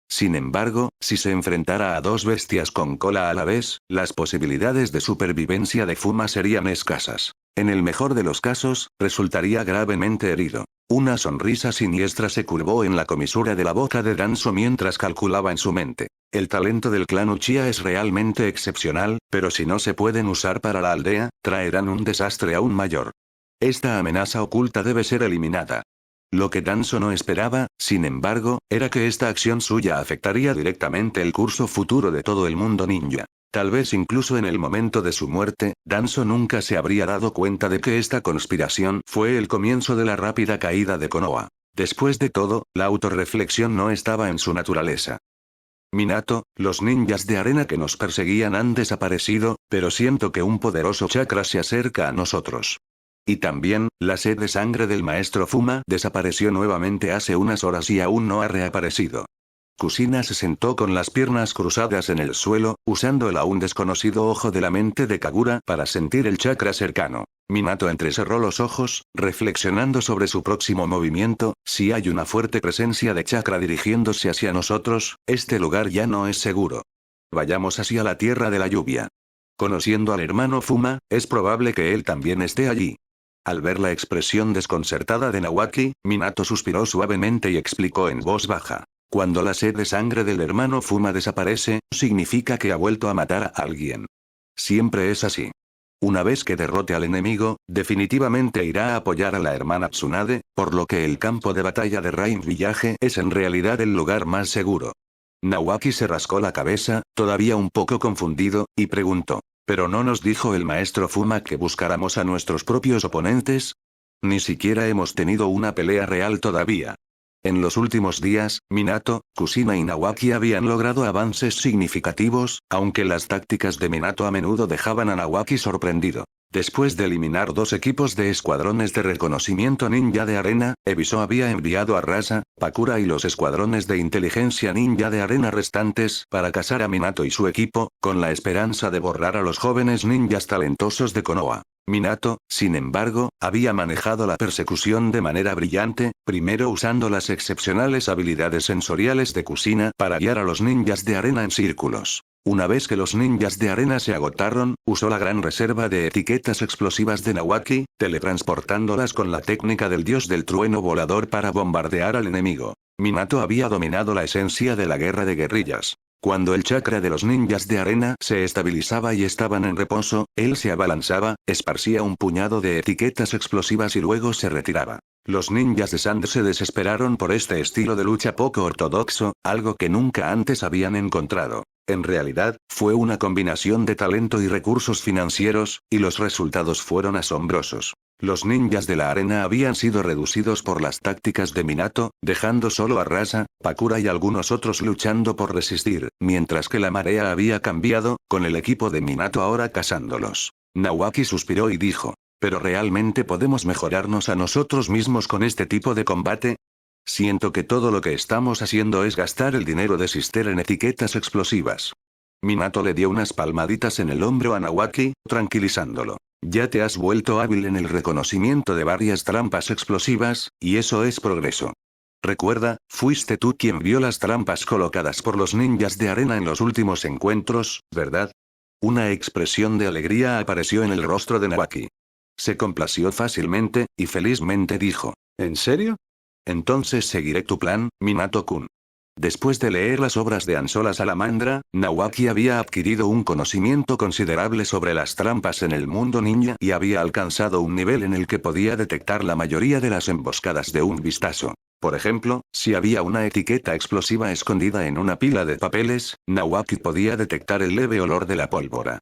A: Sin embargo, si se enfrentara a 2 bestias con cola a la vez, las posibilidades de supervivencia de Fuma serían escasas. En el mejor de los casos, resultaría gravemente herido. Una sonrisa siniestra se curvó en la comisura de la boca de Danzo mientras calculaba en su mente. El talento del clan Uchiha es realmente excepcional, pero si no se pueden usar para la aldea, traerán un desastre aún mayor. Esta amenaza oculta debe ser eliminada. Lo que Danzo no esperaba, sin embargo, era que esta acción suya afectaría directamente el curso futuro de todo el mundo ninja. Tal vez incluso en el momento de su muerte, Danzo nunca se habría dado cuenta de que esta conspiración fue el comienzo de la rápida caída de Konoha. Después de todo, la autorreflexión no estaba en su naturaleza. Minato, los ninjas de arena que nos perseguían han desaparecido, pero siento que un poderoso chakra se acerca a nosotros. Y también, la sed de sangre del maestro Fuma desapareció nuevamente hace unas horas y aún no ha reaparecido. Kushina se sentó con las piernas cruzadas en el suelo, usando el aún desconocido ojo de la mente de Kagura para sentir el chakra cercano. Minato entrecerró los ojos, reflexionando sobre su próximo movimiento. Si hay una fuerte presencia de chakra dirigiéndose hacia nosotros, este lugar ya no es seguro. Vayamos hacia la tierra de la lluvia. Conociendo al hermano Fuma, es probable que él también esté allí. Al ver la expresión desconcertada de Nawaki, Minato suspiró suavemente y explicó en voz baja. Cuando la sed de sangre del hermano Fuma desaparece, significa que ha vuelto a matar a alguien. Siempre es así. Una vez que derrote al enemigo, definitivamente irá a apoyar a la hermana Tsunade, por lo que el campo de batalla de Rain Village es en realidad el lugar más seguro. Nawaki se rascó la cabeza, todavía un poco confundido, y preguntó. ¿Pero no nos dijo el maestro Fuma que buscáramos a nuestros propios oponentes? Ni siquiera hemos tenido una pelea real todavía. En los últimos días, Minato, Kushina y Nawaki habían logrado avances significativos, aunque las tácticas de Minato a menudo dejaban a Nawaki sorprendido. Después de eliminar 2 equipos de escuadrones de reconocimiento ninja de arena, Ebiso había enviado a Rasa, Pakura y los escuadrones de inteligencia ninja de arena restantes para cazar a Minato y su equipo, con la esperanza de borrar a los jóvenes ninjas talentosos de Konoha. Minato, sin embargo, había manejado la persecución de manera brillante, primero usando las excepcionales habilidades sensoriales de Kushina para guiar a los ninjas de arena en círculos. Una vez que los ninjas de arena se agotaron, usó la gran reserva de etiquetas explosivas de Nawaki, teletransportándolas con la técnica del dios del trueno volador para bombardear al enemigo. Minato había dominado la esencia de la guerra de guerrillas. Cuando el chakra de los ninjas de arena se estabilizaba y estaban en reposo, él se abalanzaba, esparcía un puñado de etiquetas explosivas y luego se retiraba. Los ninjas de Sand se desesperaron por este estilo de lucha poco ortodoxo, algo que nunca antes habían encontrado. En realidad, fue una combinación de talento y recursos financieros, y los resultados fueron asombrosos. Los ninjas de la arena habían sido reducidos por las tácticas de Minato, dejando solo a Rasa, Pakura y algunos otros luchando por resistir, mientras que la marea había cambiado, con el equipo de Minato ahora cazándolos. Nawaki suspiró y dijo, ¿pero realmente podemos mejorarnos a nosotros mismos con este tipo de combate? Siento que todo lo que estamos haciendo es gastar el dinero de Sister en etiquetas explosivas. Minato le dio unas palmaditas en el hombro a Nawaki, tranquilizándolo. Ya te has vuelto hábil en el reconocimiento de varias trampas explosivas, y eso es progreso. Recuerda, fuiste tú quien vio las trampas colocadas por los ninjas de arena en los últimos encuentros, ¿verdad? Una expresión de alegría apareció en el rostro de Nawaki. Se complació fácilmente, y felizmente dijo, ¿en serio? Entonces seguiré tu plan, Minato-kun. Después de leer las obras de Ansola Salamandra, Nawaki había adquirido un conocimiento considerable sobre las trampas en el mundo ninja y había alcanzado un nivel en el que podía detectar la mayoría de las emboscadas de un vistazo. Por ejemplo, si había una etiqueta explosiva escondida en una pila de papeles, Nawaki podía detectar el leve olor de la pólvora.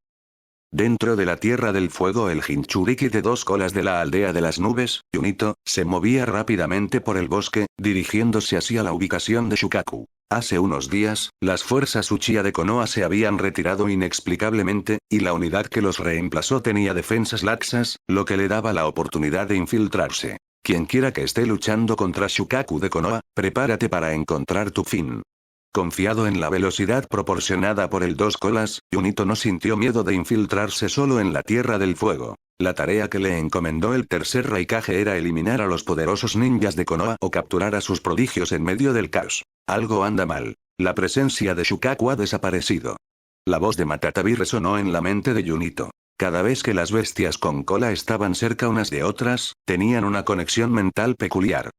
A: Dentro de la Tierra del Fuego, el Jinchuriki de 2 colas de la aldea de las nubes, Junito, se movía rápidamente por el bosque, dirigiéndose hacia la ubicación de Shukaku. Hace unos días, las fuerzas Uchiha de Konoha se habían retirado inexplicablemente, y la unidad que los reemplazó tenía defensas laxas, lo que le daba la oportunidad de infiltrarse. Quienquiera que esté luchando contra Shukaku de Konoha, prepárate para encontrar tu fin. Confiado en la velocidad proporcionada por el 2 colas, Junito no sintió miedo de infiltrarse solo en la Tierra del Fuego. La tarea que le encomendó el tercer Raikage era eliminar a los poderosos ninjas de Konoha o capturar a sus prodigios en medio del caos. Algo anda mal. La presencia de Shukaku ha desaparecido. La voz de Matatabi resonó en la mente de Junito. Cada vez que las bestias con cola estaban cerca unas de otras, tenían una conexión mental peculiar.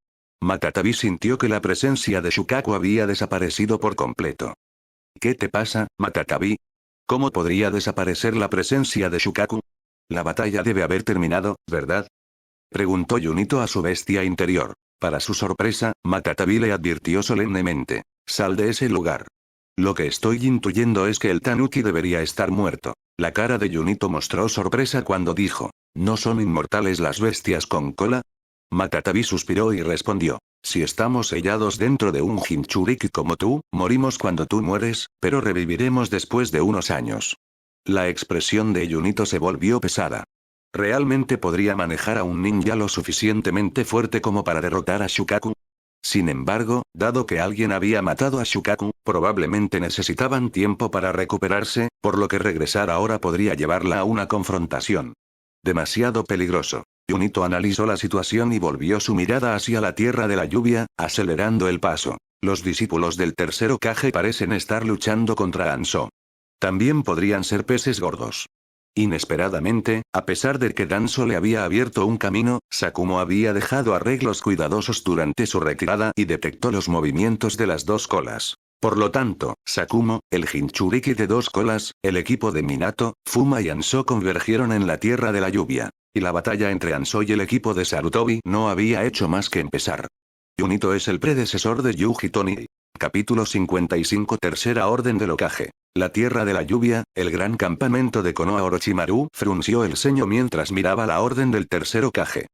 A: Matatabi sintió que la presencia de Shukaku había desaparecido por completo. ¿Qué te pasa, Matatabi? ¿Cómo podría desaparecer la presencia de Shukaku? La batalla debe haber terminado, ¿verdad? Preguntó Junito a su bestia interior. Para su sorpresa, Matatabi le advirtió solemnemente. Sal de ese lugar. Lo que estoy intuyendo es que el Tanuki debería estar muerto. La cara de Junito mostró sorpresa cuando dijo. ¿No son inmortales las bestias con cola? Matatabi suspiró y respondió. Si estamos sellados dentro de un Jinchuriki como tú, morimos cuando tú mueres, pero reviviremos después de unos años. La expresión de Junito se volvió pesada. ¿Realmente podría manejar a un ninja lo suficientemente fuerte como para derrotar a Shukaku? Sin embargo, dado que alguien había matado a Shukaku, probablemente necesitaban tiempo para recuperarse, por lo que regresar ahora podría llevarla a una confrontación. Demasiado peligroso. Junito analizó la situación y volvió su mirada hacia la tierra de la lluvia, acelerando el paso. Los discípulos del tercer Hokage parecen estar luchando contra Hanzo. También podrían ser peces gordos. Inesperadamente, a pesar de que Danzo le había abierto un camino, Sakumo había dejado arreglos cuidadosos durante su retirada y detectó los movimientos de las dos colas. Por lo tanto, Sakumo, el Jinchuriki de dos colas, el equipo de Minato, Fuma y Hanzo convergieron en la tierra de la lluvia. Y la batalla entre Hanzo y el equipo de Sarutobi no había hecho más que empezar. Junito es el predecesor de Yuji Toni. Capítulo 55. Tercera Orden del Hokage. La tierra de la lluvia, el gran campamento de Konoha. Orochimaru frunció el ceño mientras miraba la orden del tercer Hokage.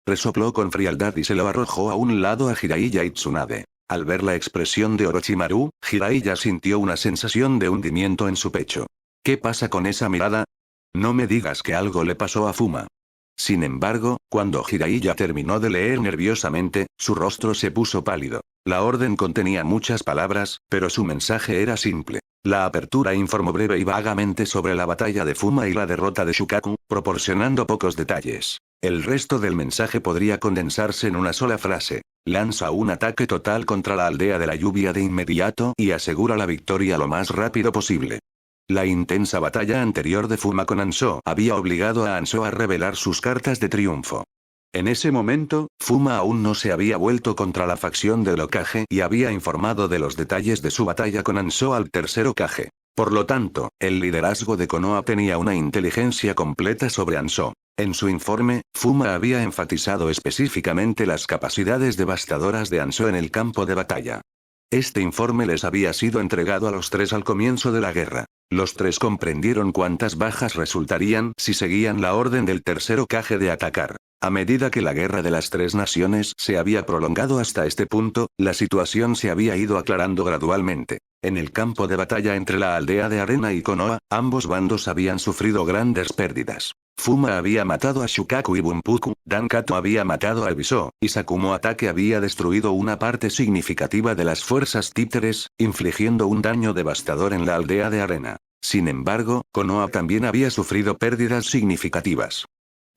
A: Resopló con frialdad y se lo arrojó a un lado a Jiraiya y Tsunade. Al ver la expresión de Orochimaru, Jiraiya sintió una sensación de hundimiento en su pecho. ¿Qué pasa con esa mirada? No me digas que algo le pasó a Fuma. Sin embargo, cuando Jiraiya terminó de leer nerviosamente, su rostro se puso pálido. La orden contenía muchas palabras, pero su mensaje era simple. La apertura informó breve y vagamente sobre la batalla de Fuma y la derrota de Shukaku, proporcionando pocos detalles. El resto del mensaje podría condensarse en una sola frase. Lanza un ataque total contra la aldea de la lluvia de inmediato y asegura la victoria lo más rápido posible. La intensa batalla anterior de Fuma con Hanzo había obligado a Hanzo a revelar sus cartas de triunfo. En ese momento, Fuma aún no se había vuelto contra la facción del Hokage y había informado de los detalles de su batalla con Hanzo al tercer Hokage. Por lo tanto, el liderazgo de Konoha tenía una inteligencia completa sobre Hanzo. En su informe, Fuma había enfatizado específicamente las capacidades devastadoras de Hanzo en el campo de batalla. Este informe les había sido entregado a los tres al comienzo de la guerra. Los tres comprendieron cuántas bajas resultarían si seguían la orden del tercer Hokage de atacar. A medida que la guerra de las tres naciones se había prolongado hasta este punto, la situación se había ido aclarando gradualmente. En el campo de batalla entre la aldea de Arena y Konoha, ambos bandos habían sufrido grandes pérdidas. Fuma había matado a Shukaku y Bunpuku, Dankato había matado a Ebiso, y Sakumo Atake había destruido una parte significativa de las fuerzas títeres, infligiendo un daño devastador en la aldea de Arena. Sin embargo, Konoha también había sufrido pérdidas significativas.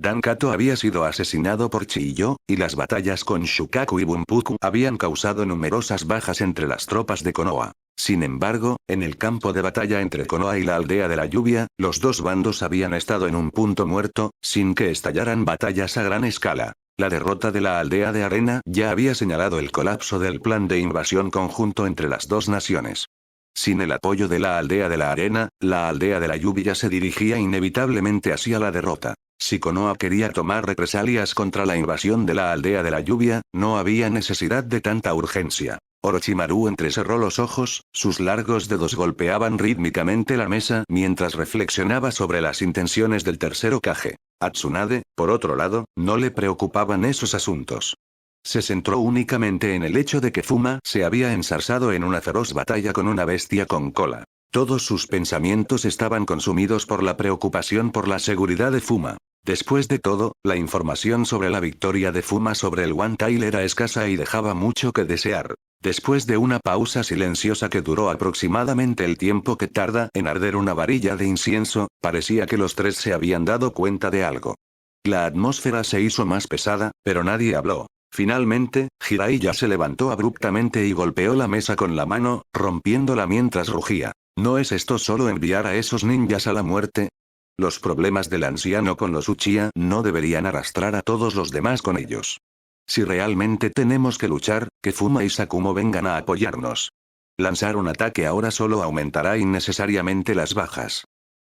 A: Dankato había sido asesinado por Chiyo, y las batallas con Shukaku y Bunpuku habían causado numerosas bajas entre las tropas de Konoha. Sin embargo, en el campo de batalla entre Konoha y la aldea de la lluvia, los dos bandos habían estado en un punto muerto, sin que estallaran batallas a gran escala. La derrota de la aldea de Arena ya había señalado el colapso del plan de invasión conjunto entre las dos naciones. Sin el apoyo de la aldea de la Arena, la aldea de la lluvia se dirigía inevitablemente hacia la derrota. Si Konoha quería tomar represalias contra la invasión de la aldea de la lluvia, no había necesidad de tanta urgencia. Orochimaru entrecerró los ojos, sus largos dedos golpeaban rítmicamente la mesa mientras reflexionaba sobre las intenciones del tercer Hokage. A Tsunade, por otro lado, no le preocupaban esos asuntos. Se centró únicamente en el hecho de que Fuma se había ensarzado en una feroz batalla con una bestia con cola. Todos sus pensamientos estaban consumidos por la preocupación por la seguridad de Fuma. Después de todo, la información sobre la victoria de Fuma sobre el One Tail era escasa y dejaba mucho que desear. Después de una pausa silenciosa que duró aproximadamente el tiempo que tarda en arder una varilla de incienso, parecía que los tres se habían dado cuenta de algo. La atmósfera se hizo más pesada, pero nadie habló. Finalmente, Jiraiya se levantó abruptamente y golpeó la mesa con la mano, rompiéndola mientras rugía. ¿No es esto solo enviar a esos ninjas a la muerte? Los problemas del anciano con los Uchiha no deberían arrastrar a todos los demás con ellos. Si realmente tenemos que luchar, que Fuma y Sakumo vengan a apoyarnos. Lanzar un ataque ahora solo aumentará innecesariamente las bajas.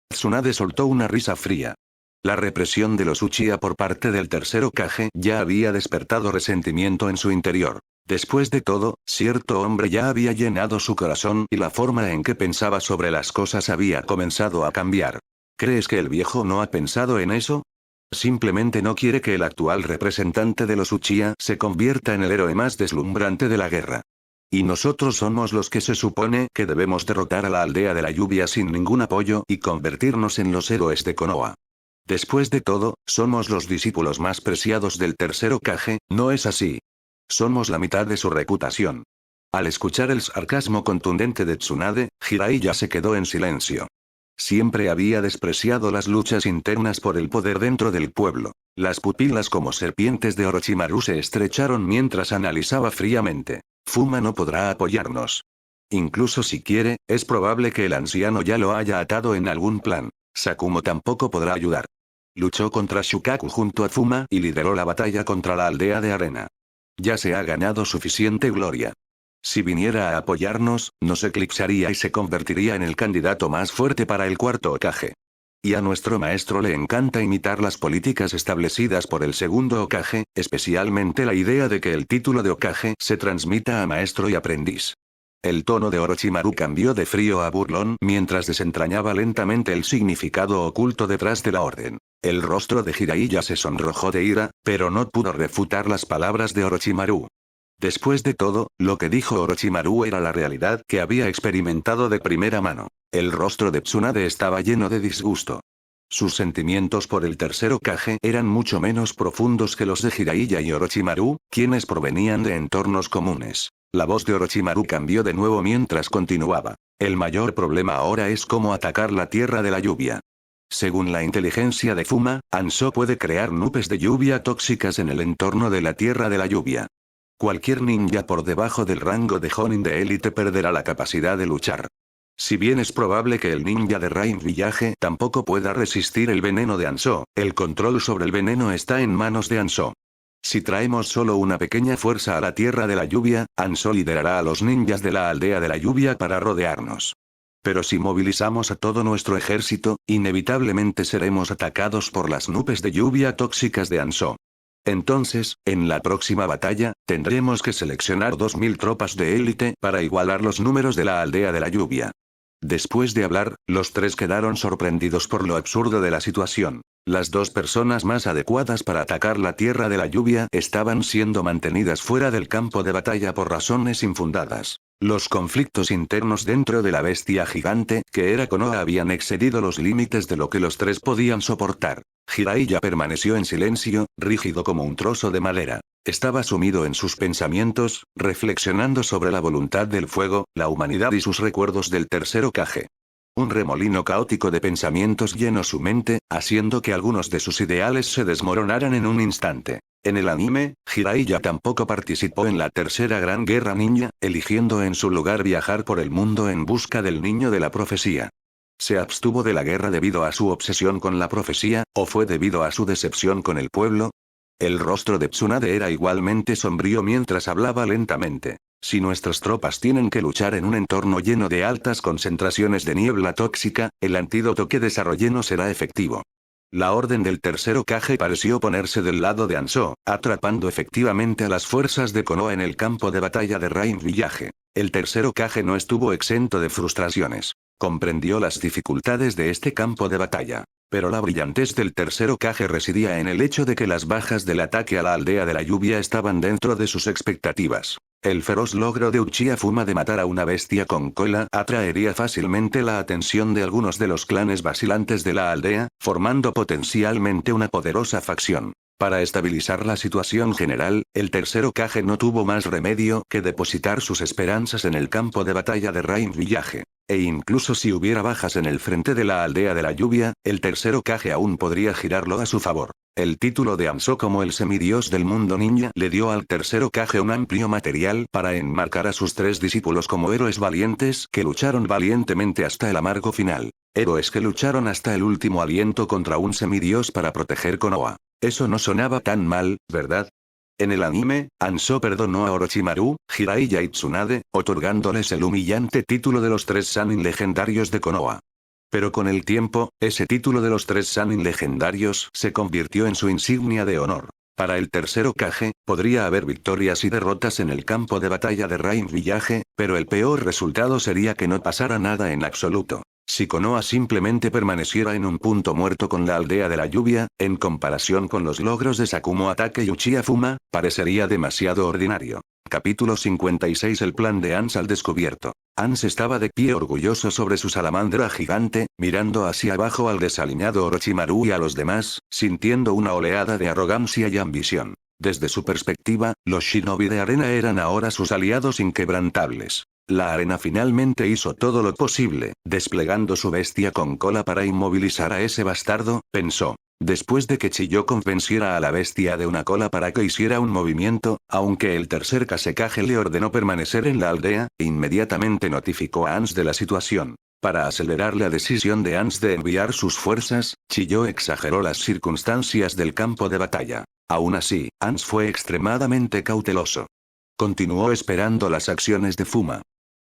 A: Tsunade soltó una risa fría. La represión de los Uchiha por parte del tercer Hokage ya había despertado resentimiento en su interior. Después de todo, cierto hombre ya había llenado su corazón y la forma en que pensaba sobre las cosas había comenzado a cambiar. ¿Crees que el viejo no ha pensado en eso? Simplemente no quiere que el actual representante de los Uchiha se convierta en el héroe más deslumbrante de la guerra. Y nosotros somos los que se supone que debemos derrotar a la aldea de la lluvia sin ningún apoyo y convertirnos en los héroes de Konoha. Después de todo, somos los discípulos más preciados del tercer Hokage, ¿no es así? Somos la mitad de su reputación. Al escuchar el sarcasmo contundente de Tsunade, Jiraiya se quedó en silencio. Siempre había despreciado las luchas internas por el poder dentro del pueblo. Las pupilas como serpientes de Orochimaru se estrecharon mientras analizaba fríamente. Fuma no podrá apoyarnos. Incluso si quiere, es probable que el anciano ya lo haya atado en algún plan. Sakumo tampoco podrá ayudar. Luchó contra Shukaku junto a Fuma y lideró la batalla contra la aldea de arena. Ya se ha ganado suficiente gloria. Si viniera a apoyarnos, nos eclipsaría y se convertiría en el candidato más fuerte para el cuarto Hokage. Y a nuestro maestro le encanta imitar las políticas establecidas por el segundo Hokage, especialmente la idea de que el título de Hokage se transmita a maestro y aprendiz. El tono de Orochimaru cambió de frío a burlón mientras desentrañaba lentamente el significado oculto detrás de la orden. El rostro de Jiraiya se sonrojó de ira, pero no pudo refutar las palabras de Orochimaru. Después de todo, lo que dijo Orochimaru era la realidad que había experimentado de primera mano. El rostro de Tsunade estaba lleno de disgusto. Sus sentimientos por el tercer Hokage eran mucho menos profundos que los de Jiraiya y Orochimaru, quienes provenían de entornos comunes. La voz de Orochimaru cambió de nuevo mientras continuaba. El mayor problema ahora es cómo atacar la tierra de la lluvia. Según la inteligencia de Fuma, Hanzo puede crear nubes de lluvia tóxicas en el entorno de la tierra de la lluvia. Cualquier ninja por debajo del rango de Jonin de élite perderá la capacidad de luchar. Si bien es probable que el ninja de Rain Village tampoco pueda resistir el veneno de Hanzo, el control sobre el veneno está en manos de Hanzo. Si traemos solo una pequeña fuerza a la tierra de la lluvia, Hanzo liderará a los ninjas de la aldea de la lluvia para rodearnos. Pero si movilizamos a todo nuestro ejército, inevitablemente seremos atacados por las nubes de lluvia tóxicas de Hanzo. Entonces, en la próxima batalla, tendremos que seleccionar 2000 tropas de élite para igualar los números de la aldea de la lluvia. Después de hablar, los tres quedaron sorprendidos por lo absurdo de la situación. Las dos personas más adecuadas para atacar la tierra de la lluvia estaban siendo mantenidas fuera del campo de batalla por razones infundadas. Los conflictos internos dentro de la bestia gigante, que era Konoha, habían excedido los límites de lo que los tres podían soportar. Jiraiya permaneció en silencio, rígido como un trozo de madera. Estaba sumido en sus pensamientos, reflexionando sobre la voluntad del fuego, la humanidad y sus recuerdos del tercer Hokage. Un remolino caótico de pensamientos llenó su mente, haciendo que algunos de sus ideales se desmoronaran en un instante. En el anime, Jiraiya tampoco participó en la tercera gran guerra ninja, eligiendo en su lugar viajar por el mundo en busca del niño de la profecía. ¿Se abstuvo de la guerra debido a su obsesión con la profecía, o fue debido a su decepción con el pueblo? El rostro de Tsunade era igualmente sombrío mientras hablaba lentamente. Si nuestras tropas tienen que luchar en un entorno lleno de altas concentraciones de niebla tóxica, el antídoto que desarrollé no será efectivo. La orden del tercer Hokage pareció ponerse del lado de Hanzo, atrapando efectivamente a las fuerzas de Konoha en el campo de batalla de Rain Village. El tercer Hokage no estuvo exento de frustraciones. Comprendió las dificultades de este campo de batalla. Pero la brillantez del tercer Hokage residía en el hecho de que las bajas del ataque a la aldea de la lluvia estaban dentro de sus expectativas. El feroz logro de Uchiha Fuma de matar a una bestia con cola atraería fácilmente la atención de algunos de los clanes vacilantes de la aldea, formando potencialmente una poderosa facción. Para estabilizar la situación general, el tercer Hokage no tuvo más remedio que depositar sus esperanzas en el campo de batalla de Rain Village. E incluso si hubiera bajas en el frente de la aldea de la lluvia, el tercer Hokage aún podría girarlo a su favor. El título de Hanzo como el semidios del mundo ninja le dio al tercer Hokage un amplio material para enmarcar a sus tres discípulos como héroes valientes que lucharon valientemente hasta el amargo final. Héroes que lucharon hasta el último aliento contra un semidios para proteger Konoha. Eso no sonaba tan mal, ¿verdad? En el anime, Hanzo perdonó a Orochimaru, Jiraiya y Tsunade, otorgándoles el humillante título de los tres Sannin legendarios de Konoha. Pero con el tiempo, ese título de los 3 Sannin legendarios se convirtió en su insignia de honor. Para el tercer Hokage, podría haber victorias y derrotas en el campo de batalla de Rain Village, pero el peor resultado sería que no pasara nada en absoluto. Si Konoha simplemente permaneciera en un punto muerto con la aldea de la lluvia, en comparación con los logros de Sakumo Atake y Uchiha Fuma, parecería demasiado ordinario. Capítulo 56. El plan de Ans al descubierto. Ans estaba de pie orgulloso sobre su salamandra gigante, mirando hacia abajo al desaliñado Orochimaru y a los demás, sintiendo una oleada de arrogancia y ambición. Desde su perspectiva, los shinobi de arena eran ahora sus aliados inquebrantables. La arena finalmente hizo todo lo posible, desplegando su bestia con cola para inmovilizar a ese bastardo, pensó. Después de que Chiyo convenciera a la bestia de una cola para que hiciera un movimiento, aunque el tercer Kazekage le ordenó permanecer en la aldea, inmediatamente notificó a Ans de la situación. Para acelerar la decisión de Ans de enviar sus fuerzas, Chiyo exageró las circunstancias del campo de batalla. Aún así, Ans fue extremadamente cauteloso. Continuó esperando las acciones de Fuma.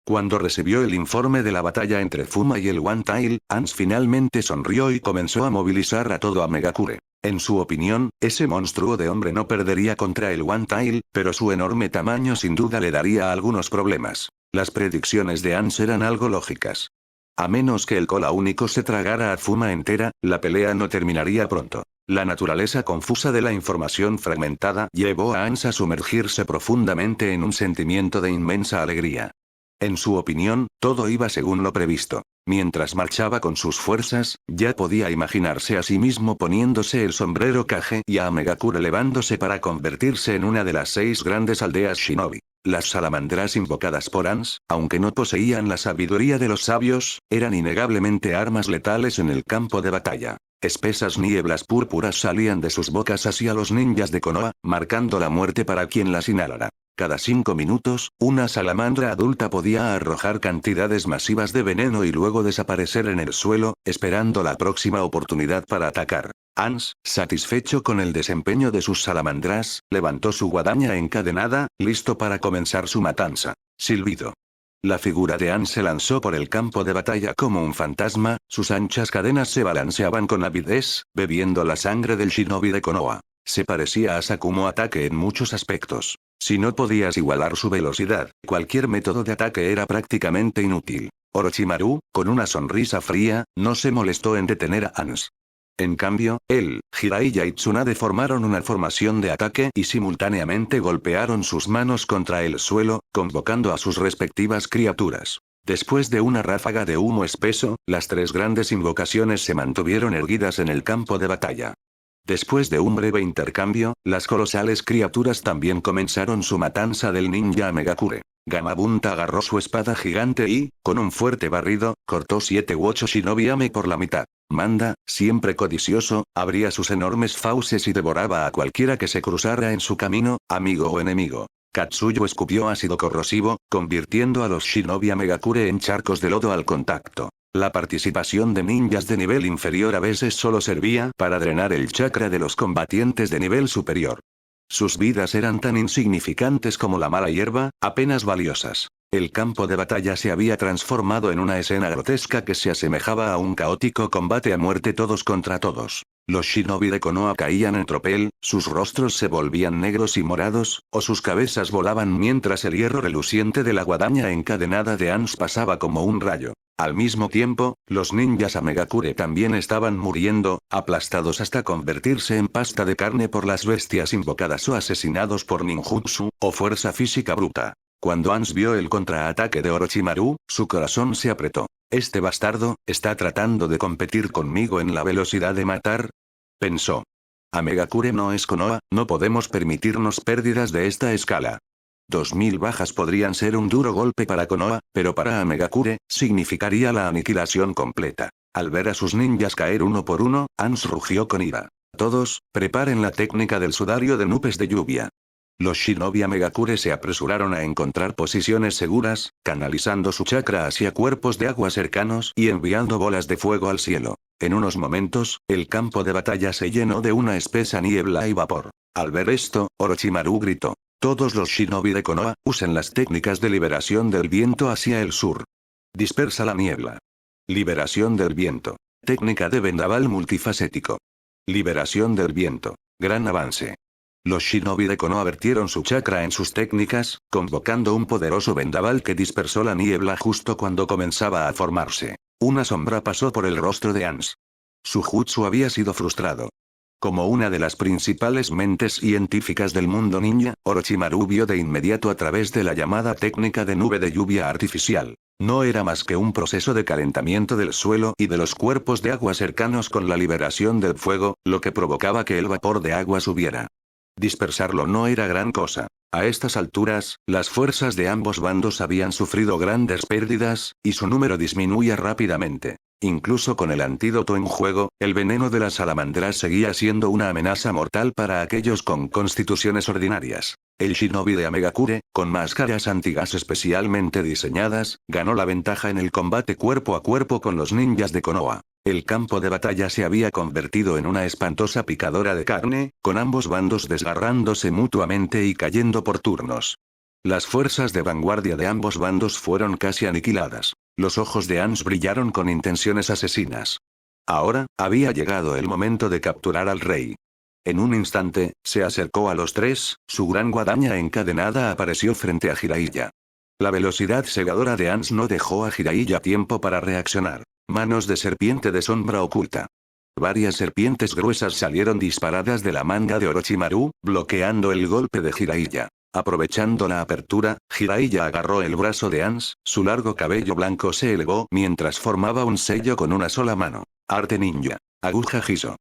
A: Cuando recibió el informe de la batalla entre Fuma y el One Tail, Ans finalmente sonrió y comenzó a movilizar a todo a Megakure. En su opinión, ese monstruo de hombre no perdería contra el One Tail, pero su enorme tamaño sin duda le daría algunos problemas. Las predicciones de Ans eran algo lógicas. A menos que el cola único se tragara a Fuma entera, la pelea no terminaría pronto. La naturaleza confusa de la información fragmentada llevó a Ans a sumergirse profundamente en un sentimiento de inmensa alegría. En su opinión, todo iba según lo previsto. Mientras marchaba con sus fuerzas, ya podía imaginarse a sí mismo poniéndose el sombrero Kage y a Megakure elevándose para convertirse en una de las 6 grandes aldeas shinobi. Las salamandras invocadas por Ans, aunque no poseían la sabiduría de los sabios, eran innegablemente armas letales en el campo de batalla. Espesas nieblas púrpuras salían de sus bocas hacia los ninjas de Konoha, marcando la muerte para quien las inhalara. Cada 5 minutos, una salamandra adulta podía arrojar cantidades masivas de veneno y luego desaparecer en el suelo, esperando la próxima oportunidad para atacar. Ans, satisfecho con el desempeño de sus salamandras, levantó su guadaña encadenada, listo para comenzar su matanza. Silbido. La figura de Ans se lanzó por el campo de batalla como un fantasma, sus anchas cadenas se balanceaban con avidez, bebiendo la sangre del shinobi de Konoha. Se parecía a Sakumo Atake en muchos aspectos. Si no podías igualar su velocidad, cualquier método de ataque era prácticamente inútil. Orochimaru, con una sonrisa fría, no se molestó en detener a Ans. En cambio, él, Jiraiya y Tsunade formaron una formación de ataque y simultáneamente golpearon sus manos contra el suelo, convocando a sus respectivas criaturas. Después de una ráfaga de humo espeso, las 3 grandes invocaciones se mantuvieron erguidas en el campo de batalla. Después de un breve intercambio, las colosales criaturas también comenzaron su matanza del ninja Megakure. Gamabunta agarró su espada gigante y, con un fuerte barrido, cortó 7 u 8 shinobi Ame por la mitad. Manda, siempre codicioso, abría sus enormes fauces y devoraba a cualquiera que se cruzara en su camino, amigo o enemigo. Katsuyo escupió ácido corrosivo, convirtiendo a los shinobi Megakure en charcos de lodo al contacto. La participación de ninjas de nivel inferior a veces solo servía para drenar el chakra de los combatientes de nivel superior. Sus vidas eran tan insignificantes como la mala hierba, apenas valiosas. El campo de batalla se había transformado en una escena grotesca que se asemejaba a un caótico combate a muerte todos contra todos. Los shinobi de Konoha caían en tropel, sus rostros se volvían negros y morados, o sus cabezas volaban mientras el hierro reluciente de la guadaña encadenada de Ans pasaba como un rayo. Al mismo tiempo, los ninjas Megakure también estaban muriendo, aplastados hasta convertirse en pasta de carne por las bestias invocadas o asesinados por ninjutsu, o fuerza física bruta. Cuando Ans vio el contraataque de Orochimaru, su corazón se apretó. «Este bastardo, ¿está tratando de competir conmigo en la velocidad de matar?», pensó. «A Megakure no es Konoha, no podemos permitirnos pérdidas de esta escala». 2000 bajas podrían ser un duro golpe para Konoha, pero para Megakure, significaría la aniquilación completa. Al ver a sus ninjas caer uno por uno, Ans rugió con ira. «Todos, preparen la técnica del sudario de nubes de lluvia». Los shinobi Megakure se apresuraron a encontrar posiciones seguras, canalizando su chakra hacia cuerpos de agua cercanos y enviando bolas de fuego al cielo. En unos momentos, el campo de batalla se llenó de una espesa niebla y vapor. Al ver esto, Orochimaru gritó. «Todos los shinobi de Konoha, usen las técnicas de liberación del viento hacia el sur. Dispersa la niebla». Liberación del viento. Técnica de vendaval multifacético. Liberación del viento. Gran avance. Los shinobi de Konoha vertieron su chakra en sus técnicas, convocando un poderoso vendaval que dispersó la niebla justo cuando comenzaba a formarse. Una sombra pasó por el rostro de Ans. Su jutsu había sido frustrado. Como una de las principales mentes científicas del mundo ninja, Orochimaru vio de inmediato a través de la llamada técnica de nube de lluvia artificial. No era más que un proceso de calentamiento del suelo y de los cuerpos de agua cercanos con la liberación del fuego, lo que provocaba que el vapor de agua subiera. Dispersarlo no era gran cosa. A estas alturas, las fuerzas de ambos bandos habían sufrido grandes pérdidas, y su número disminuía rápidamente. Incluso con el antídoto en juego, el veneno de las salamandras seguía siendo una amenaza mortal para aquellos con constituciones ordinarias. El shinobi de Amegakure, con máscaras antigas especialmente diseñadas, ganó la ventaja en el combate cuerpo a cuerpo con los ninjas de Konoha. El campo de batalla se había convertido en una espantosa picadora de carne, con ambos bandos desgarrándose mutuamente y cayendo por turnos. Las fuerzas de vanguardia de ambos bandos fueron casi aniquiladas. Los ojos de Ans brillaron con intenciones asesinas. Ahora, había llegado el momento de capturar al rey. En un instante, se acercó a los tres, su gran guadaña encadenada apareció frente a Jiraiya. La velocidad cegadora de Ans no dejó a Jiraiya tiempo para reaccionar. Manos de serpiente de sombra oculta. Varias serpientes gruesas salieron disparadas de la manga de Orochimaru, bloqueando el golpe de Jiraiya. Aprovechando la apertura, Jiraiya agarró el brazo de Ans, su largo cabello blanco se elevó mientras formaba un sello con una sola mano. Arte ninja. Aguja Hiso.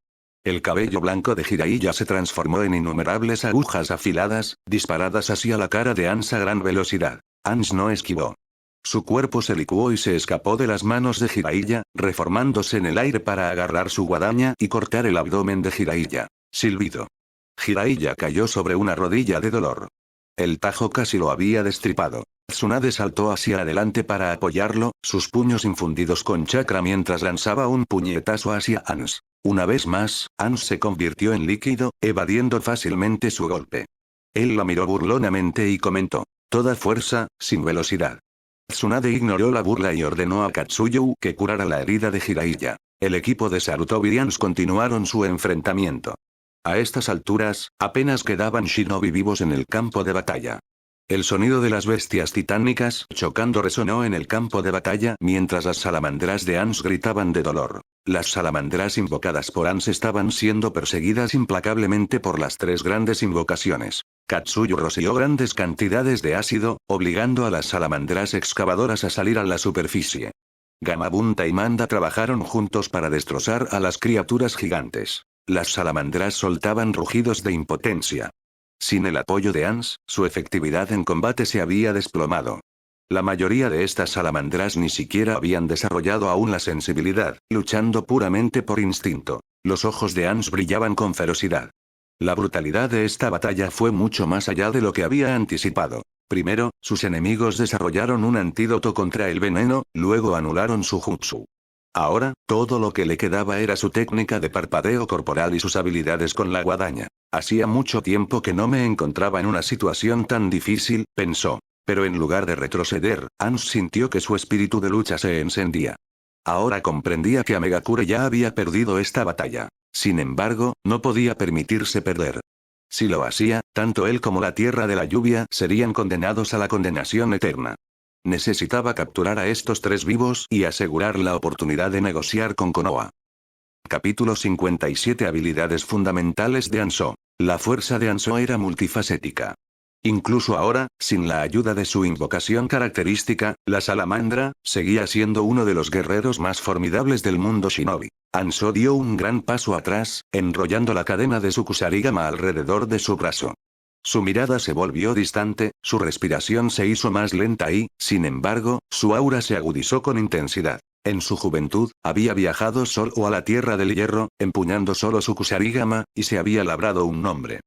A: El cabello blanco de Jiraiya se transformó en innumerables agujas afiladas, disparadas hacia la cara de Ans a gran velocidad. Ans no esquivó. Su cuerpo se licuó y se escapó de las manos de Jiraiya, reformándose en el aire para agarrar su guadaña y cortar el abdomen de Jiraiya. Silbido. Jiraiya cayó sobre una rodilla de dolor. El tajo casi lo había destripado. Tsunade saltó hacia adelante para apoyarlo, sus puños infundidos con chakra mientras lanzaba un puñetazo hacia Ans. Una vez más, Ans se convirtió en líquido, evadiendo fácilmente su golpe. Él la miró burlonamente y comentó: toda fuerza, sin velocidad. Tsunade ignoró la burla y ordenó a Katsuyu que curara la herida de Jiraiya. El equipo de Sarutobi continuaron su enfrentamiento. A estas alturas, apenas quedaban shinobi vivos en el campo de batalla. El sonido de las bestias titánicas chocando resonó en el campo de batalla mientras las salamandras de Ans gritaban de dolor. Las salamandras invocadas por Ans estaban siendo perseguidas implacablemente por las tres grandes invocaciones. Katsuyu roció grandes cantidades de ácido, obligando a las salamandras excavadoras a salir a la superficie. Gamabunta y Manda trabajaron juntos para destrozar a las criaturas gigantes. Las salamandras soltaban rugidos de impotencia. Sin el apoyo de Ans, su efectividad en combate se había desplomado. La mayoría de estas salamandras ni siquiera habían desarrollado aún la sensibilidad, luchando puramente por instinto. Los ojos de Ans brillaban con ferocidad. La brutalidad de esta batalla fue mucho más allá de lo que había anticipado. Primero, sus enemigos desarrollaron un antídoto contra el veneno, luego anularon su jutsu. Ahora, todo lo que le quedaba era su técnica de parpadeo corporal y sus habilidades con la guadaña. Hacía mucho tiempo que no me encontraba en una situación tan difícil, pensó. Pero en lugar de retroceder, Ans sintió que su espíritu de lucha se encendía. Ahora comprendía que Amegakure ya había perdido esta batalla. Sin embargo, no podía permitirse perder. Si lo hacía, tanto él como la Tierra de la Lluvia serían condenados a la condenación eterna. Necesitaba capturar a estos tres vivos y asegurar la oportunidad de negociar con Konoha. Capítulo 57. Habilidades fundamentales de Ansho. La fuerza de Ansho era multifacética. Incluso ahora, sin la ayuda de su invocación característica, la salamandra, seguía siendo uno de los guerreros más formidables del mundo shinobi. Ansho dio un gran paso atrás, enrollando la cadena de su kusarigama alrededor de su brazo. Su mirada se volvió distante, su respiración se hizo más lenta y, sin embargo, su aura se agudizó con intensidad. En su juventud, había viajado solo a la Tierra del Hierro, empuñando solo su kusarigama, y se había labrado un nombre.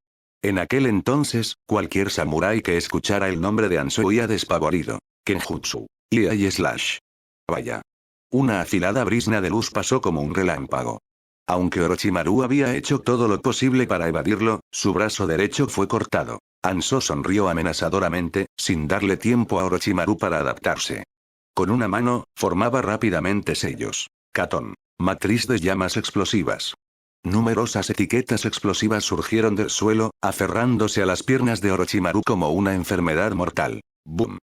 A: En aquel entonces, cualquier samurái que escuchara el nombre de Ansho huía despavorido. Kenjutsu. Y slash. Vaya. Una afilada brisna de luz pasó como un relámpago. Aunque Orochimaru había hecho todo lo posible para evadirlo, su brazo derecho fue cortado. Ansho sonrió amenazadoramente, sin darle tiempo a Orochimaru para adaptarse. Con una mano, formaba rápidamente sellos. Catón. Matriz de llamas explosivas. Numerosas etiquetas explosivas surgieron del suelo, aferrándose a las piernas de Orochimaru como una enfermedad mortal. ¡Boom!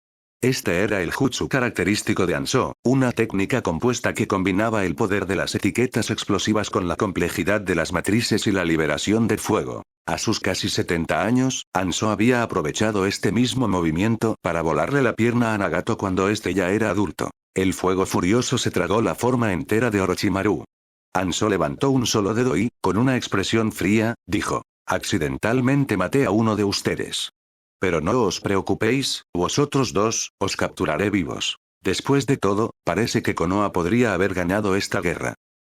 A: Este era el jutsu característico de Hanzo, una técnica compuesta que combinaba el poder de las etiquetas explosivas con la complejidad de las matrices y la liberación del fuego. A sus casi 70 años, Hanzo había aprovechado este mismo movimiento para volarle la pierna a Nagato cuando este ya era adulto. El fuego furioso se tragó la forma entera de Orochimaru. Hanzo levantó un solo dedo y, con una expresión fría, dijo: accidentalmente maté a uno de ustedes. Pero no os preocupéis, vosotros dos, os capturaré vivos. Después de todo, parece que Konoha podría haber ganado esta guerra.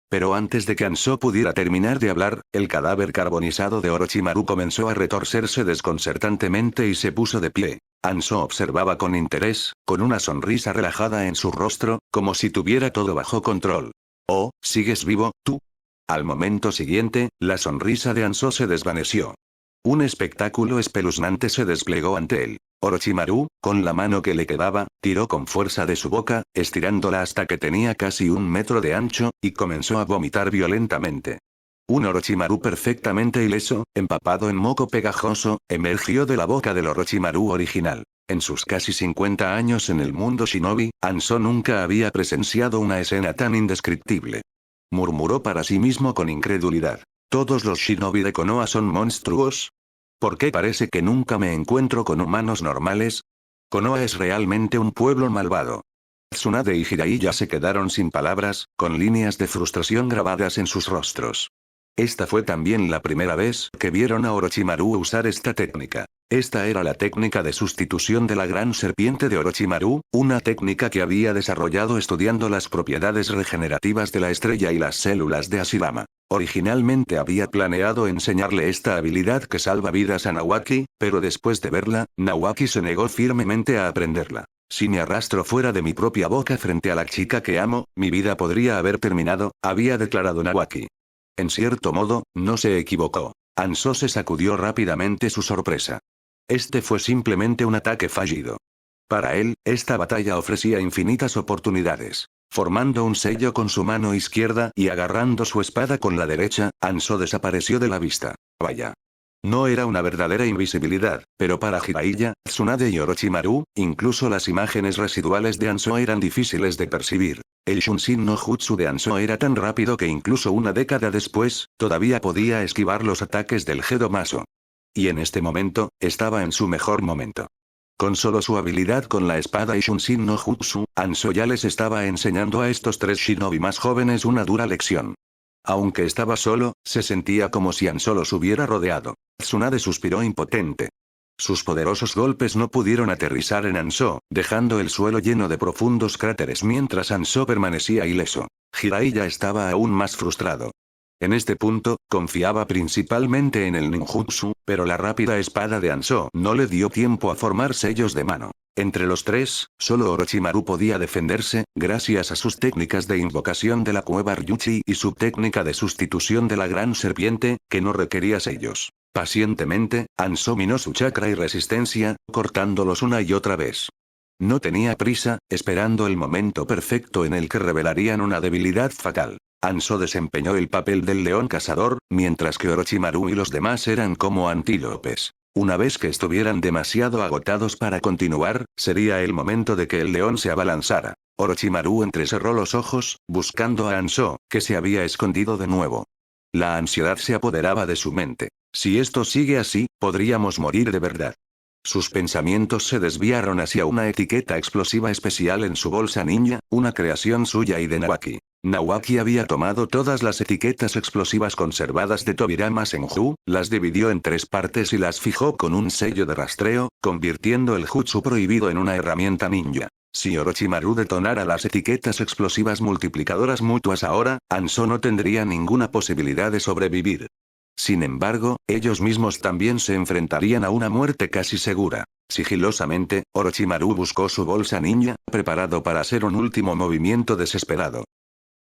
A: Pero antes de que Hanzo pudiera terminar de hablar, el cadáver carbonizado de Orochimaru comenzó a retorcerse desconcertantemente y se puso de pie. Hanzo observaba con interés, con una sonrisa relajada en su rostro, como si tuviera todo bajo control. «Oh, ¿sigues vivo, tú?» Al momento siguiente, la sonrisa de Hanzo se desvaneció. Un espectáculo espeluznante se desplegó ante él. Orochimaru, con la mano que le quedaba, tiró con fuerza de su boca, estirándola hasta que tenía casi 1 metro de ancho, y comenzó a vomitar violentamente. Un Orochimaru perfectamente ileso, empapado en moco pegajoso, emergió de la boca del Orochimaru original. En sus casi 50 años en el mundo shinobi, Hanzo nunca había presenciado una escena tan indescriptible. Murmuró para sí mismo con incredulidad. ¿Todos los shinobi de Konoha son monstruos? ¿Por qué parece que nunca me encuentro con humanos normales? Konoha es realmente un pueblo malvado. Tsunade y Jiraiya se quedaron sin palabras, con líneas de frustración grabadas en sus rostros. Esta fue también la primera vez que vieron a Orochimaru usar esta técnica. Esta era la técnica de sustitución de la gran serpiente de Orochimaru, una técnica que había desarrollado estudiando las propiedades regenerativas de la estrella y las células de Hashirama. Originalmente había planeado enseñarle esta habilidad que salva vidas a Nawaki, pero después de verla, Nawaki se negó firmemente a aprenderla. Si me arrastro fuera de mi propia boca frente a la chica que amo, mi vida podría haber terminado, había declarado Nawaki. En cierto modo, no se equivocó. Hanzo se sacudió rápidamente su sorpresa. Este fue simplemente un ataque fallido. Para él, esta batalla ofrecía infinitas oportunidades. Formando un sello con su mano izquierda y agarrando su espada con la derecha, Hanzo desapareció de la vista. Vaya. No era una verdadera invisibilidad, pero para Jiraiya, Tsunade y Orochimaru, incluso las imágenes residuales de Hanzo eran difíciles de percibir. El Shunshin no Jutsu de Hanzo era tan rápido que incluso una década después, todavía podía esquivar los ataques del Gedo Maso. Y en este momento, estaba en su mejor momento. Con solo su habilidad con la espada y Shunshin no Jutsu, Hanzo ya les estaba enseñando a estos 3 shinobi más jóvenes una dura lección. Aunque estaba solo, se sentía como si Hanzo los hubiera rodeado. Tsunade suspiró impotente. Sus poderosos golpes no pudieron aterrizar en Hanzo, dejando el suelo lleno de profundos cráteres mientras Hanzo permanecía ileso. Jiraiya estaba aún más frustrado. En este punto, confiaba principalmente en el ninjutsu, pero la rápida espada de Hanzo no le dio tiempo a formar sellos de mano. Entre los 3, solo Orochimaru podía defenderse, gracias a sus técnicas de invocación de la cueva Ryuchi y su técnica de sustitución de la gran serpiente, que no requería sellos. Pacientemente, Hanzo minó su chakra y resistencia, cortándolos una y otra vez. No tenía prisa, esperando el momento perfecto en el que revelarían una debilidad fatal. Hanzo desempeñó el papel del león cazador, mientras que Orochimaru y los demás eran como antílopes. Una vez que estuvieran demasiado agotados para continuar, sería el momento de que el león se abalanzara. Orochimaru entrecerró los ojos, buscando a Hanzo, que se había escondido de nuevo. La ansiedad se apoderaba de su mente. Si esto sigue así, podríamos morir de verdad. Sus pensamientos se desviaron hacia una etiqueta explosiva especial en su bolsa ninja, una creación suya y de Nawaki. Nawaki había tomado todas las etiquetas explosivas conservadas de Tobirama Senju, las dividió en 3 partes y las fijó con un sello de rastreo, convirtiendo el jutsu prohibido en una herramienta ninja. Si Orochimaru detonara las etiquetas explosivas multiplicadoras mutuas ahora, Hanzo no tendría ninguna posibilidad de sobrevivir. Sin embargo, ellos mismos también se enfrentarían a una muerte casi segura. Sigilosamente, Orochimaru buscó su bolsa ninja, preparado para hacer un último movimiento desesperado.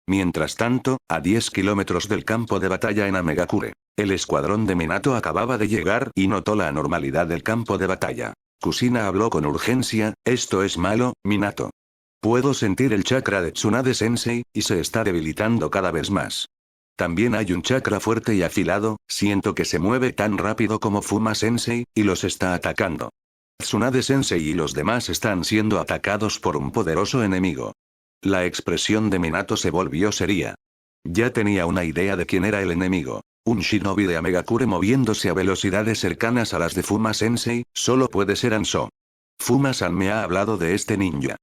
A: Mientras tanto, a 10 kilómetros del campo de batalla en Amegakure, el escuadrón de Minato acababa de llegar y notó la anormalidad del campo de batalla. Kushina habló con urgencia: «Esto es malo, Minato». Puedo sentir el chakra de Tsunade-sensei, y se está debilitando cada vez más. También hay un chakra fuerte y afilado, siento que se mueve tan rápido como Fuma-sensei, y los está atacando. Tsunade-sensei y los demás están siendo atacados por un poderoso enemigo. La expresión de Minato se volvió seria. Ya tenía una idea de quién era el enemigo. Un shinobi de Amegakure moviéndose a velocidades cercanas a las de Fuma-sensei, solo puede ser Ansho. Fuma-san me ha hablado de este ninja.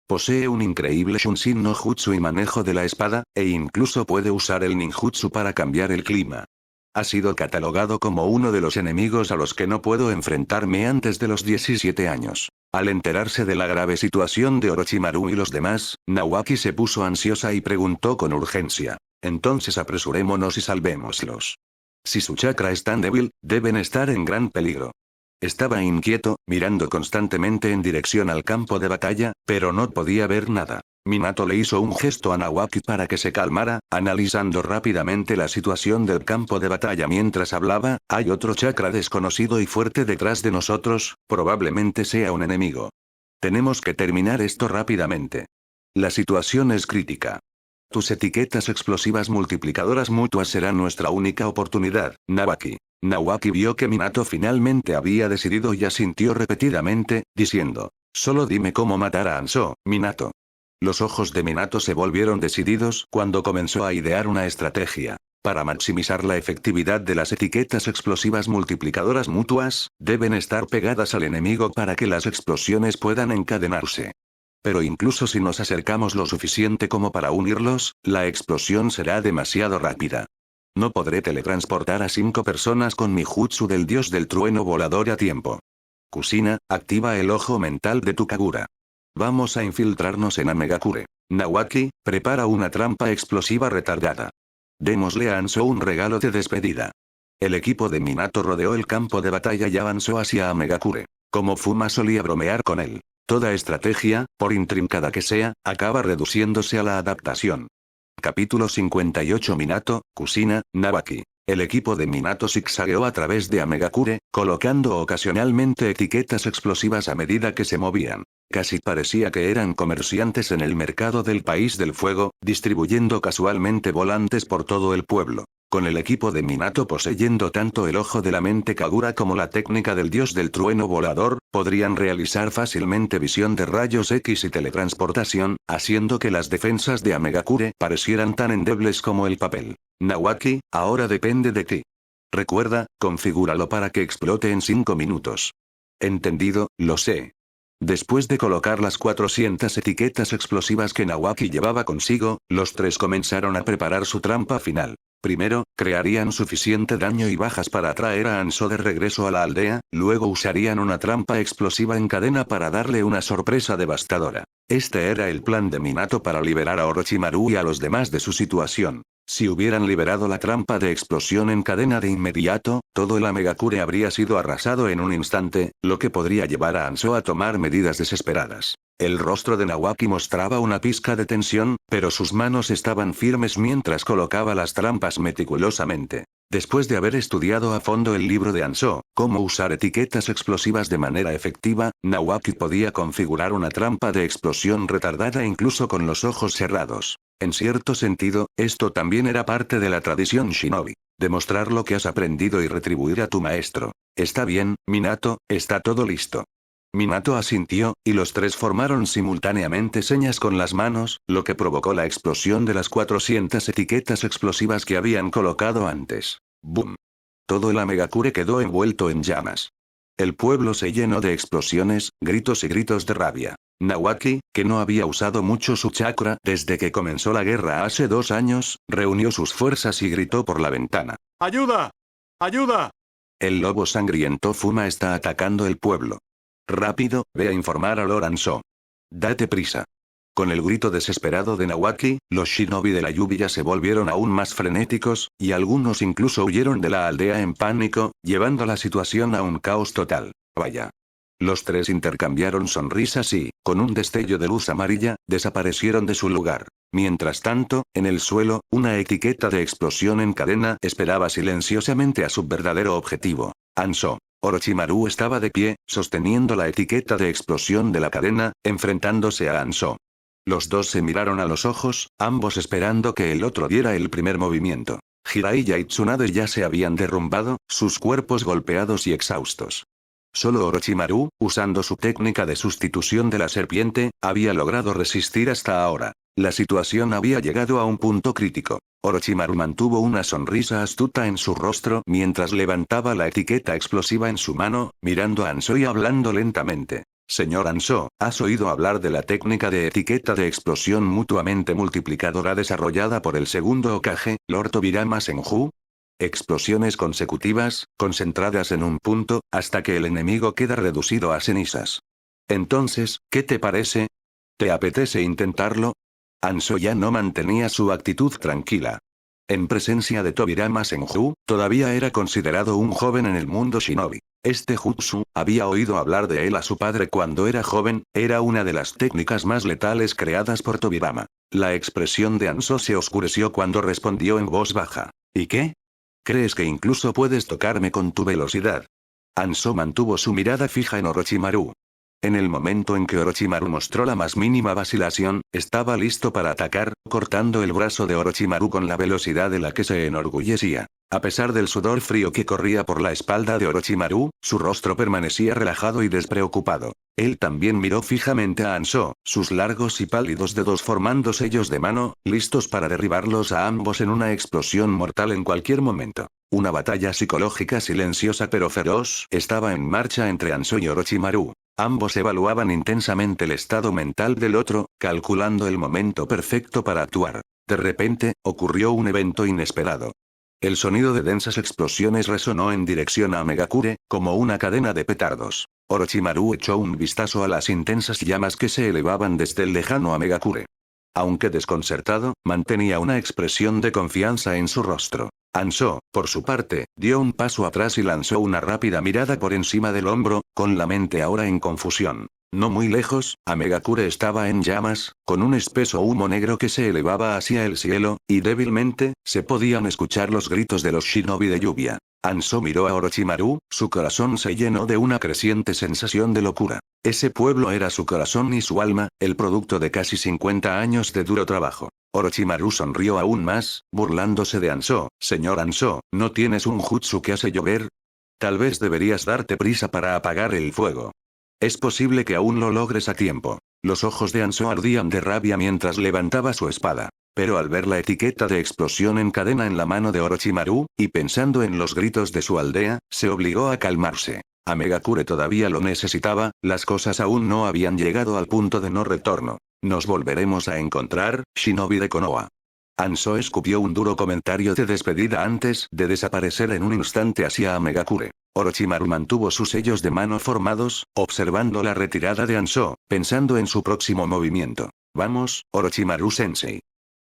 A: Posee un increíble Shunshin no Jutsu y manejo de la espada, e incluso puede usar el ninjutsu para cambiar el clima. Ha sido catalogado como uno de los enemigos a los que no puedo enfrentarme antes de los 17 años. Al enterarse de la grave situación de Orochimaru y los demás, Nawaki se puso ansiosa y preguntó con urgencia. Entonces apresurémonos y salvémoslos. Si su chakra es tan débil, deben estar en gran peligro. Estaba inquieto, mirando constantemente en dirección al campo de batalla, pero no podía ver nada. Minato le hizo un gesto a Nawaki para que se calmara, analizando rápidamente la situación del campo de batalla mientras hablaba. Hay otro chakra desconocido y fuerte detrás de nosotros, probablemente sea un enemigo. Tenemos que terminar esto rápidamente. La situación es crítica. Tus etiquetas explosivas multiplicadoras mutuas serán nuestra única oportunidad, Nawaki. Nawaki vio que Minato finalmente había decidido y asintió repetidamente, diciendo, solo dime cómo matar a Ansho, Minato. Los ojos de Minato se volvieron decididos cuando comenzó a idear una estrategia. Para maximizar la efectividad de las etiquetas explosivas multiplicadoras mutuas, deben estar pegadas al enemigo para que las explosiones puedan encadenarse. Pero incluso si nos acercamos lo suficiente como para unirlos, la explosión será demasiado rápida. No podré teletransportar a 5 personas con mi jutsu del dios del trueno volador a tiempo. Kusina, activa el ojo mental de tu Kagura. Vamos a infiltrarnos en Amegakure. Nawaki, prepara una trampa explosiva retardada. Démosle a Ansho un regalo de despedida. El equipo de Minato rodeó el campo de batalla y avanzó hacia Amegakure. Como Fuma solía bromear con él. Toda estrategia, por intrincada que sea, acaba reduciéndose a la adaptación. Capítulo 58 Minato, Kusina, Nawaki. El equipo de Minato zigzagueó a través de Amegakure, colocando ocasionalmente etiquetas explosivas a medida que se movían. Casi parecía que eran comerciantes en el mercado del País del Fuego, distribuyendo casualmente volantes por todo el pueblo. Con el equipo de Minato poseyendo tanto el ojo de la mente Kagura como la técnica del dios del trueno volador, podrían realizar fácilmente visión de rayos X y teletransportación, haciendo que las defensas de Amegakure parecieran tan endebles como el papel. Nawaki, ahora depende de ti. Recuerda, configúralo para que explote en 5 minutos. Entendido, lo sé. Después de colocar las 400 etiquetas explosivas que Nawaki llevaba consigo, los tres comenzaron a preparar su trampa final. Primero, crearían suficiente daño y bajas para atraer a Ansho de regreso a la aldea, luego usarían una trampa explosiva en cadena para darle una sorpresa devastadora. Este era el plan de Minato para liberar a Orochimaru y a los demás de su situación. Si hubieran liberado la trampa de explosión en cadena de inmediato, todo el Amegakure habría sido arrasado en un instante, lo que podría llevar a Ansho a tomar medidas desesperadas. El rostro de Nawaki mostraba una pizca de tensión, pero sus manos estaban firmes mientras colocaba las trampas meticulosamente. Después de haber estudiado a fondo el libro de Ansho, cómo usar etiquetas explosivas de manera efectiva, Nawaki podía configurar una trampa de explosión retardada incluso con los ojos cerrados. En cierto sentido, esto también era parte de la tradición shinobi. Demostrar lo que has aprendido y retribuir a tu maestro. Está bien, Minato, está todo listo. Minato asintió, y los tres formaron simultáneamente señas con las manos, lo que provocó la explosión de las 400 etiquetas explosivas que habían colocado antes. ¡Bum! Todo el Amegakure quedó envuelto en llamas. El pueblo se llenó de explosiones, gritos y gritos de rabia. Nawaki, que no había usado mucho su chakra desde que comenzó la guerra hace 2 años, reunió sus fuerzas y gritó por la ventana. ¡Ayuda! ¡Ayuda! El lobo sangriento Fuma está atacando el pueblo. Rápido, ve a informar a Lord Ansho. Date prisa. Con el grito desesperado de Nawaki, los shinobi de la lluvia se volvieron aún más frenéticos, y algunos incluso huyeron de la aldea en pánico, llevando la situación a un caos total. Vaya. Los tres intercambiaron sonrisas y, con un destello de luz amarilla, desaparecieron de su lugar. Mientras tanto, en el suelo, una etiqueta de explosión en cadena esperaba silenciosamente a su verdadero objetivo. Ansho. Orochimaru estaba de pie, sosteniendo la etiqueta de explosión de la cadena, enfrentándose a Ansho. Los dos se miraron a los ojos, ambos esperando que el otro diera el primer movimiento. Jiraiya y Tsunade ya se habían derrumbado, sus cuerpos golpeados y exhaustos. Solo Orochimaru, usando su técnica de sustitución de la serpiente, había logrado resistir hasta ahora. La situación había llegado a un punto crítico. Orochimaru mantuvo una sonrisa astuta en su rostro mientras levantaba la etiqueta explosiva en su mano, mirando a Ansho y hablando lentamente. Señor Ansho, ¿has oído hablar de la técnica de etiqueta de explosión mutuamente multiplicadora desarrollada por el segundo Hokage, Lord Tobirama Senju? Explosiones consecutivas, concentradas en un punto, hasta que el enemigo queda reducido a cenizas. Entonces, ¿qué te parece? ¿Te apetece intentarlo? Ansho ya no mantenía su actitud tranquila. En presencia de Tobirama Senju, todavía era considerado un joven en el mundo shinobi. Este jutsu, había oído hablar de él a su padre cuando era joven, era una de las técnicas más letales creadas por Tobirama. La expresión de Ansho se oscureció cuando respondió en voz baja. ¿Y qué? ¿Crees que incluso puedes tocarme con tu velocidad? Ansho mantuvo su mirada fija en Orochimaru. En el momento en que Orochimaru mostró la más mínima vacilación, estaba listo para atacar, cortando el brazo de Orochimaru con la velocidad de la que se enorgullecía. A pesar del sudor frío que corría por la espalda de Orochimaru, su rostro permanecía relajado y despreocupado. Él también miró fijamente a Ansho, sus largos y pálidos dedos formando sellos de mano, listos para derribarlos a ambos en una explosión mortal en cualquier momento. Una batalla psicológica silenciosa pero feroz estaba en marcha entre Ansho y Orochimaru. Ambos evaluaban intensamente el estado mental del otro, calculando el momento perfecto para actuar. De repente, ocurrió un evento inesperado. El sonido de densas explosiones resonó en dirección a Megakure, como una cadena de petardos. Orochimaru echó un vistazo a las intensas llamas que se elevaban desde el lejano Megakure. Aunque desconcertado, mantenía una expresión de confianza en su rostro. Ansho, por su parte, dio un paso atrás y lanzó una rápida mirada por encima del hombro, con la mente ahora en confusión. No muy lejos, Megakure estaba en llamas, con un espeso humo negro que se elevaba hacia el cielo, y débilmente, se podían escuchar los gritos de los shinobi de lluvia. Ansho miró a Orochimaru, su corazón se llenó de una creciente sensación de locura. Ese pueblo era su corazón y su alma, el producto de casi 50 años de duro trabajo. Orochimaru sonrió aún más, burlándose de Ansho. Señor Ansho, ¿no tienes un jutsu que hace llover? Tal vez deberías darte prisa para apagar el fuego. Es posible que aún lo logres a tiempo. Los ojos de Ansho ardían de rabia mientras levantaba su espada. Pero al ver la etiqueta de explosión en cadena en la mano de Orochimaru, y pensando en los gritos de su aldea, se obligó a calmarse. Megakure todavía lo necesitaba, las cosas aún no habían llegado al punto de no retorno. Nos volveremos a encontrar, Shinobi de Konoha. Ansho escupió un duro comentario de despedida antes de desaparecer en un instante hacia Megakure. Orochimaru mantuvo sus sellos de mano formados, observando la retirada de Ansho, pensando en su próximo movimiento. Vamos, Orochimaru-sensei.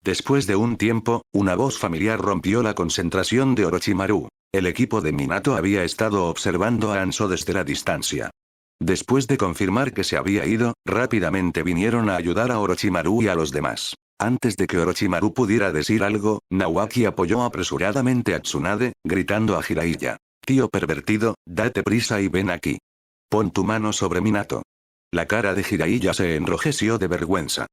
A: Después de un tiempo, una voz familiar rompió la concentración de Orochimaru. El equipo de Minato había estado observando a Ansho desde la distancia. Después de confirmar que se había ido, rápidamente vinieron a ayudar a Orochimaru y a los demás. Antes de que Orochimaru pudiera decir algo, Naoaki apoyó apresuradamente a Tsunade, gritando a Jiraiya. Tío pervertido, date prisa y ven aquí. Pon tu mano sobre Minato. La cara de Jiraiya se enrojeció de vergüenza.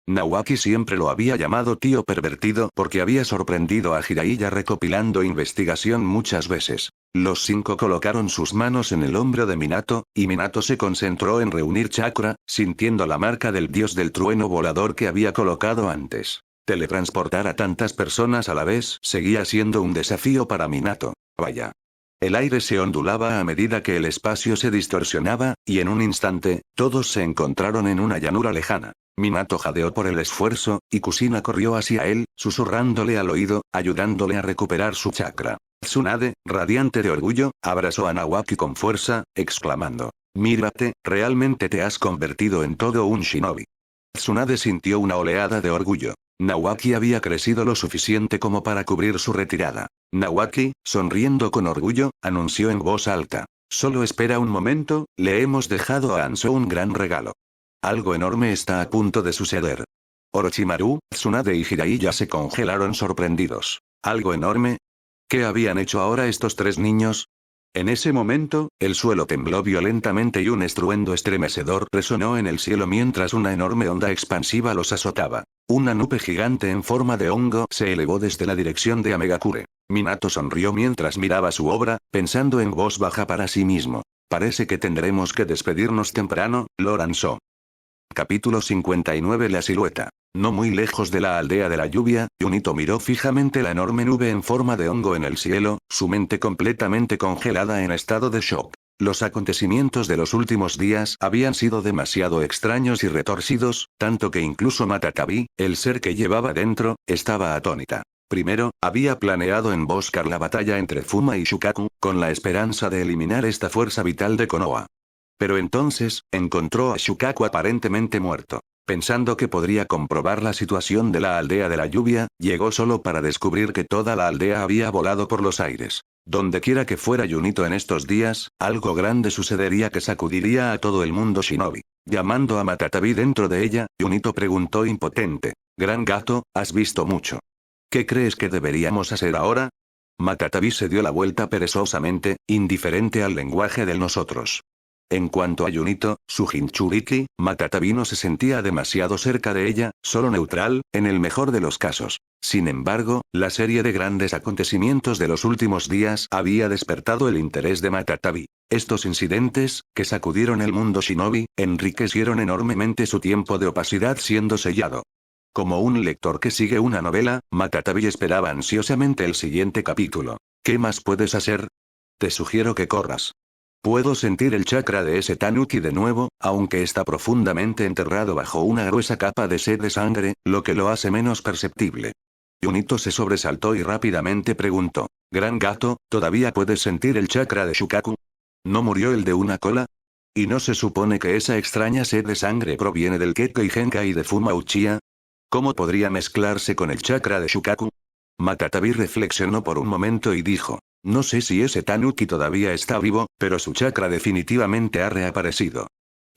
A: Naoaki siempre lo había llamado tío pervertido porque había sorprendido a Jiraiya recopilando investigación muchas veces. Los 5 colocaron sus manos en el hombro de Minato, y Minato se concentró en reunir chakra, sintiendo la marca del dios del trueno volador que había colocado antes. Teletransportar a tantas personas a la vez seguía siendo un desafío para Minato. Vaya. El aire se ondulaba a medida que el espacio se distorsionaba, y en un instante, todos se encontraron en una llanura lejana. Minato jadeó por el esfuerzo, y Kusina corrió hacia él, susurrándole al oído, ayudándole a recuperar su chakra. Tsunade, radiante de orgullo, abrazó a Naoaki con fuerza, exclamando. Mírate, realmente te has convertido en todo un shinobi. Tsunade sintió una oleada de orgullo. Naoaki había crecido lo suficiente como para cubrir su retirada. Naoaki, sonriendo con orgullo, anunció en voz alta. Solo espera un momento, le hemos dejado a Ansho un gran regalo. Algo enorme está a punto de suceder. Orochimaru, Tsunade y Jiraiya se congelaron sorprendidos. ¿Algo enorme? ¿Qué habían hecho ahora estos 3 niños? En ese momento, el suelo tembló violentamente y un estruendo estremecedor resonó en el cielo mientras una enorme onda expansiva los azotaba. Una nube gigante en forma de hongo se elevó desde la dirección de Amegakure. Minato sonrió mientras miraba su obra, pensando en voz baja para sí mismo. Parece que tendremos que despedirnos temprano, lo lanzó. Capítulo 59. La silueta. No muy lejos de la aldea de la lluvia, Junito miró fijamente la enorme nube en forma de hongo en el cielo, su mente completamente congelada en estado de shock. Los acontecimientos de los últimos días habían sido demasiado extraños y retorcidos, tanto que incluso Matatabi, el ser que llevaba dentro, estaba atónita. Primero, había planeado emboscar la batalla entre Fuma y Shukaku, con la esperanza de eliminar esta fuerza vital de Konoha. Pero entonces, encontró a Shukaku aparentemente muerto. Pensando que podría comprobar la situación de la aldea de la lluvia, llegó solo para descubrir que toda la aldea había volado por los aires. Dondequiera que fuera Junito en estos días, algo grande sucedería que sacudiría a todo el mundo shinobi. Llamando a Matatabi dentro de ella, Junito preguntó impotente. Gran gato, has visto mucho. ¿Qué crees que deberíamos hacer ahora? Matatabi se dio la vuelta perezosamente, indiferente al lenguaje de nosotros. En cuanto a Junito, su Jinchuriki, Matatabi no se sentía demasiado cerca de ella, solo neutral, en el mejor de los casos. Sin embargo, la serie de grandes acontecimientos de los últimos días había despertado el interés de Matatabi. Estos incidentes, que sacudieron el mundo shinobi, enriquecieron enormemente su tiempo de opacidad siendo sellado. Como un lector que sigue una novela, Matatabi esperaba ansiosamente el siguiente capítulo. ¿Qué más puedes hacer? Te sugiero que corras. Puedo sentir el chakra de ese tanuki de nuevo, aunque está profundamente enterrado bajo una gruesa capa de sed de sangre, lo que lo hace menos perceptible. Junito se sobresaltó y rápidamente preguntó. Gran gato, ¿todavía puedes sentir el chakra de Shukaku? ¿No murió el de una cola? ¿Y no se supone que esa extraña sed de sangre proviene del Kekkei Genkai de Fuma Uchiha? ¿Cómo podría mezclarse con el chakra de Shukaku? Matatabi reflexionó por un momento y dijo. No sé si ese tanuki todavía está vivo, pero su chakra definitivamente ha reaparecido.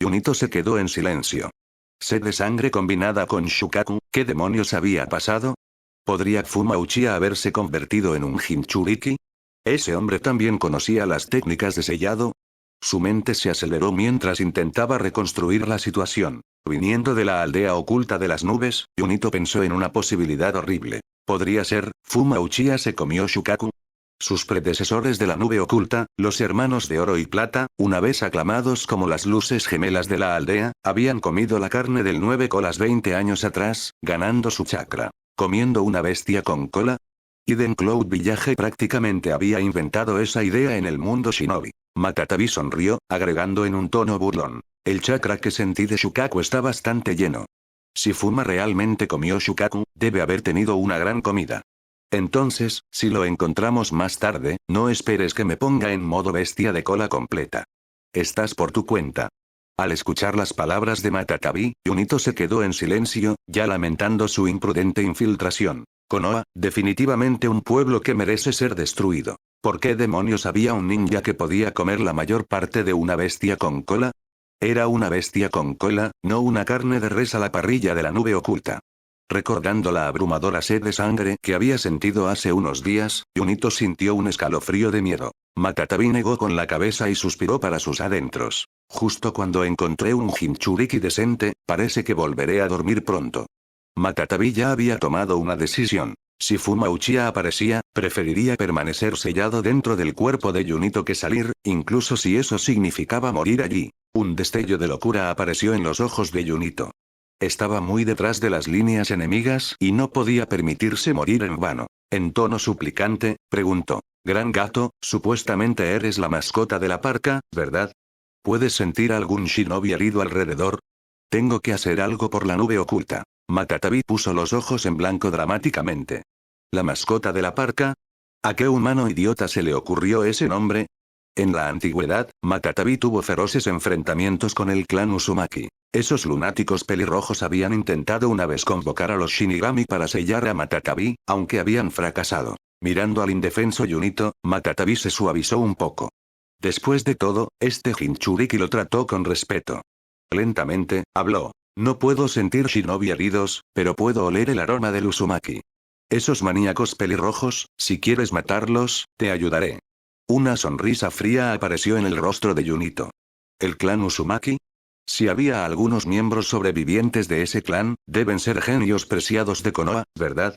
A: Junito se quedó en silencio. ¿Sed de sangre combinada con Shukaku? ¿Qué demonios había pasado? ¿Podría Fuma Uchiha haberse convertido en un Jinchuriki? ¿Ese hombre también conocía las técnicas de sellado? Su mente se aceleró mientras intentaba reconstruir la situación. Viniendo de la aldea oculta de las nubes, Junito pensó en una posibilidad horrible. ¿Podría ser, Fuma Uchiha se comió Shukaku? Sus predecesores de la nube oculta, los hermanos de oro y plata, una vez aclamados como las luces gemelas de la aldea, habían comido la carne del 9 colas 20 años atrás, ganando su chakra. ¿Comiendo una bestia con cola? Iden Cloud Village prácticamente había inventado esa idea en el mundo shinobi. Matatabi sonrió, agregando en un tono burlón. El chakra que sentí de Shukaku está bastante lleno. Si Fuma realmente comió Shukaku, debe haber tenido una gran comida. Entonces, si lo encontramos más tarde, no esperes que me ponga en modo bestia de cola completa. Estás por tu cuenta. Al escuchar las palabras de Matatabi, Junito se quedó en silencio, ya lamentando su imprudente infiltración. Konoha, definitivamente un pueblo que merece ser destruido. ¿Por qué demonios había un ninja que podía comer la mayor parte de una bestia con cola? Era una bestia con cola, no una carne de res a la parrilla de la nube oculta. Recordando la abrumadora sed de sangre que había sentido hace unos días, Junito sintió un escalofrío de miedo. Matatabi negó con la cabeza y suspiró para sus adentros. Justo cuando encontré un Jinchuriki decente, parece que volveré a dormir pronto. Matatabi ya había tomado una decisión. Si Fuma Uchiha aparecía, preferiría permanecer sellado dentro del cuerpo de Junito que salir, incluso si eso significaba morir allí. Un destello de locura apareció en los ojos de Junito. Estaba muy detrás de las líneas enemigas y no podía permitirse morir en vano. En tono suplicante, preguntó. Gran gato, supuestamente eres la mascota de la parca, ¿verdad? ¿Puedes sentir algún shinobi herido alrededor? Tengo que hacer algo por la nube oculta. Matatabi puso los ojos en blanco dramáticamente. ¿La mascota de la parca? ¿A qué humano idiota se le ocurrió ese nombre? En la antigüedad, Matatabi tuvo feroces enfrentamientos con el clan Uzumaki. Esos lunáticos pelirrojos habían intentado una vez convocar a los Shinigami para sellar a Matatabi, aunque habían fracasado. Mirando al indefenso Junito, Matatabi se suavizó un poco. Después de todo, este Jinchuriki lo trató con respeto. Lentamente, habló. No puedo sentir shinobi heridos, pero puedo oler el aroma del Uzumaki. Esos maníacos pelirrojos, si quieres matarlos, te ayudaré. Una sonrisa fría apareció en el rostro de Junito. ¿El clan Uzumaki? Si había algunos miembros sobrevivientes de ese clan, deben ser genios preciados de Konoha, ¿verdad?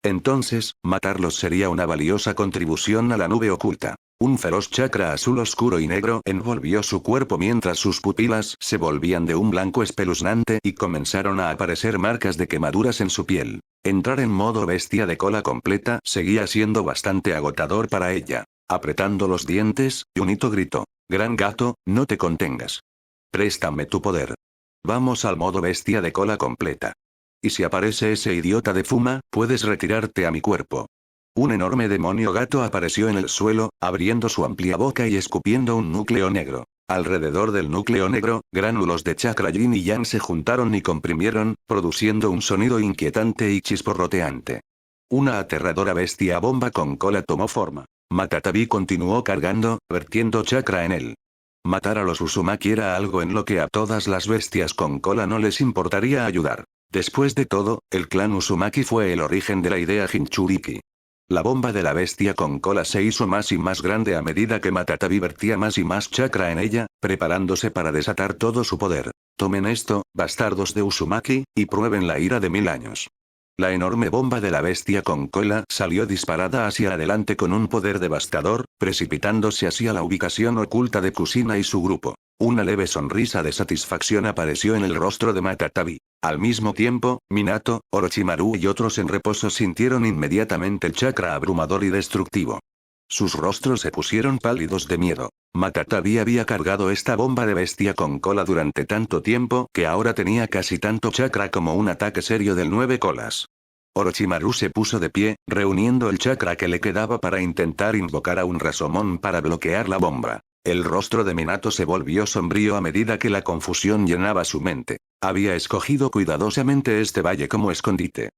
A: Entonces, matarlos sería una valiosa contribución a la nube oculta. Un feroz chakra azul oscuro y negro envolvió su cuerpo mientras sus pupilas se volvían de un blanco espeluznante y comenzaron a aparecer marcas de quemaduras en su piel. Entrar en modo bestia de cola completa seguía siendo bastante agotador para ella. Apretando los dientes, Junito gritó. Gran gato, no te contengas. Préstame tu poder. Vamos al modo bestia de cola completa. Y si aparece ese idiota de Fuma, puedes retirarte a mi cuerpo. Un enorme demonio gato apareció en el suelo, abriendo su amplia boca y escupiendo un núcleo negro. Alrededor del núcleo negro, gránulos de chakra yin y yang se juntaron y comprimieron, produciendo un sonido inquietante y chisporroteante. Una aterradora bestia bomba con cola tomó forma. Matatabi continuó cargando, vertiendo chakra en él. Matar a los Uzumaki era algo en lo que a todas las bestias con cola no les importaría ayudar. Después de todo, el clan Uzumaki fue el origen de la idea Jinchuriki. La bomba de la bestia con cola se hizo más y más grande a medida que Matatabi vertía más y más chakra en ella, preparándose para desatar todo su poder. Tomen esto, bastardos de Uzumaki, y prueben la ira de 1000 años. La enorme bomba de la bestia con cola salió disparada hacia adelante con un poder devastador, precipitándose hacia la ubicación oculta de Kusina y su grupo. Una leve sonrisa de satisfacción apareció en el rostro de Matatabi. Al mismo tiempo, Minato, Orochimaru y otros en reposo sintieron inmediatamente el chakra abrumador y destructivo. Sus rostros se pusieron pálidos de miedo. Matatabi había cargado esta bomba de bestia con cola durante tanto tiempo que ahora tenía casi tanto chakra como un ataque serio del 9 colas. Orochimaru se puso de pie, reuniendo el chakra que le quedaba para intentar invocar a un Rasomon para bloquear la bomba. El rostro de Minato se volvió sombrío a medida que la confusión llenaba su mente. Había escogido cuidadosamente este valle como escondite.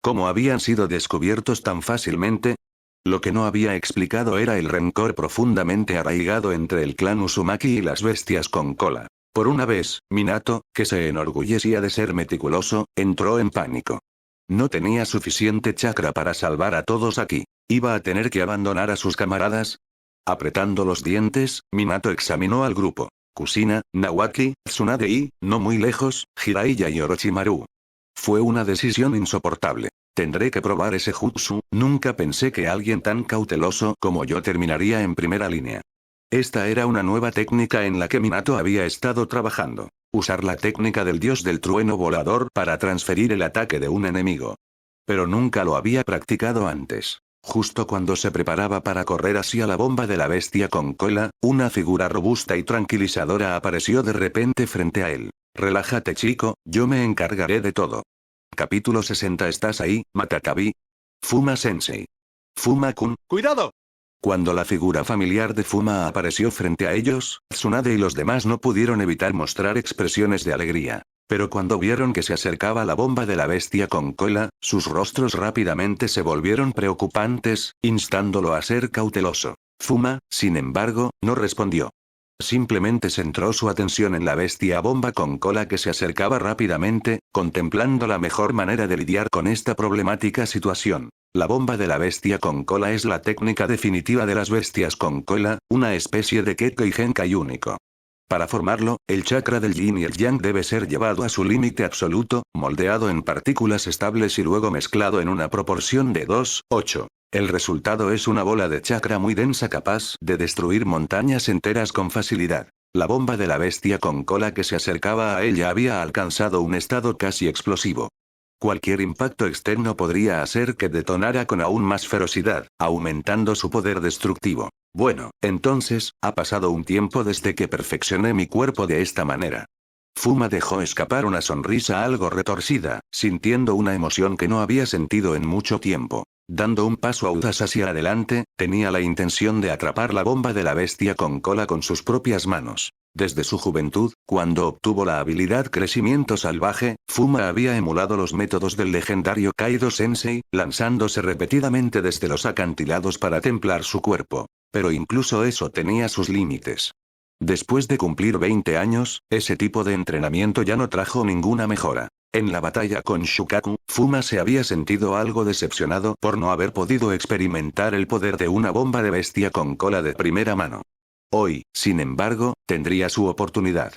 A: ¿Cómo habían sido descubiertos tan fácilmente? Lo que no había explicado era el rencor profundamente arraigado entre el clan Uzumaki y las bestias con cola. Por una vez, Minato, que se enorgullecía de ser meticuloso, entró en pánico. No tenía suficiente chakra para salvar a todos aquí. ¿Iba a tener que abandonar a sus camaradas? Apretando los dientes, Minato examinó al grupo. Kusina, Nawaki, Tsunade y, no muy lejos, Jiraiya y Orochimaru. Fue una decisión insoportable. Tendré que probar ese jutsu, nunca pensé que alguien tan cauteloso como yo terminaría en primera línea. Esta era una nueva técnica en la que Minato había estado trabajando. Usar la técnica del dios del trueno volador para transferir el ataque de un enemigo. Pero nunca lo había practicado antes. Justo cuando se preparaba para correr hacia la bomba de la bestia con cola, una figura robusta y tranquilizadora apareció de repente frente a él. Relájate chico, yo me encargaré de todo. Capítulo 60. ¿Estás ahí, Matatabi? Fuma Sensei. Fuma-kun. ¡Cuidado! Cuando la figura familiar de Fuma apareció frente a ellos, Tsunade y los demás no pudieron evitar mostrar expresiones de alegría. Pero cuando vieron que se acercaba la bomba de la bestia con cola, sus rostros rápidamente se volvieron preocupantes, instándolo a ser cauteloso. Fuma, sin embargo, no respondió. Simplemente centró su atención en la bestia bomba con cola que se acercaba rápidamente, contemplando la mejor manera de lidiar con esta problemática situación. La bomba de la bestia con cola es la técnica definitiva de las bestias con cola, una especie de Kekkei Genkai único. Para formarlo, el chakra del yin y el yang debe ser llevado a su límite absoluto, moldeado en partículas estables y luego mezclado en una proporción de 2:8. El resultado es una bola de chakra muy densa capaz de destruir montañas enteras con facilidad. La bomba de la bestia con cola que se acercaba a ella había alcanzado un estado casi explosivo. Cualquier impacto externo podría hacer que detonara con aún más ferocidad, aumentando su poder destructivo. Bueno, entonces, ha pasado un tiempo desde que perfeccioné mi cuerpo de esta manera. Fuma dejó escapar una sonrisa algo retorcida, sintiendo una emoción que no había sentido en mucho tiempo. Dando un paso audaz hacia adelante, tenía la intención de atrapar la bomba de la bestia con cola con sus propias manos. Desde su juventud, cuando obtuvo la habilidad Crecimiento Salvaje, Fuma había emulado los métodos del legendario Kaido Sensei, lanzándose repetidamente desde los acantilados para templar su cuerpo. Pero incluso eso tenía sus límites. Después de cumplir 20 años, ese tipo de entrenamiento ya no trajo ninguna mejora. En la batalla con Shukaku, Fuma se había sentido algo decepcionado por no haber podido experimentar el poder de una bomba de bestia con cola de primera mano. Hoy, sin embargo, tendría su oportunidad.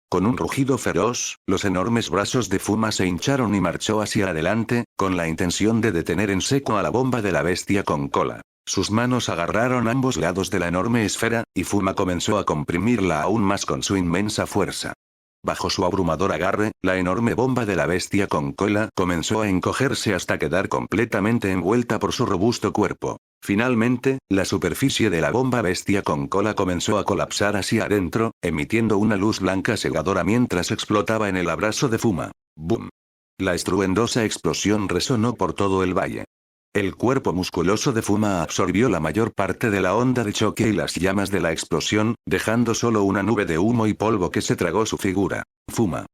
A: Con un rugido feroz, los enormes brazos de Fuma se hincharon y marchó hacia adelante, con la intención de detener en seco a la bomba de la bestia con cola. Sus manos agarraron ambos lados de la enorme esfera, y Fuma comenzó a comprimirla aún más con su inmensa fuerza. Bajo su abrumador agarre, la enorme bomba de la bestia con cola comenzó a encogerse hasta quedar completamente envuelta por su robusto cuerpo. Finalmente, la superficie de la bomba bestia con cola comenzó a colapsar hacia adentro, emitiendo una luz blanca cegadora mientras explotaba en el abrazo de Fuma. ¡Bum! La estruendosa explosión resonó por todo el valle. El cuerpo musculoso de Fuma absorbió la mayor parte de la onda de choque y las llamas de la explosión, dejando solo una nube de humo y polvo que se tragó su figura. Fuma.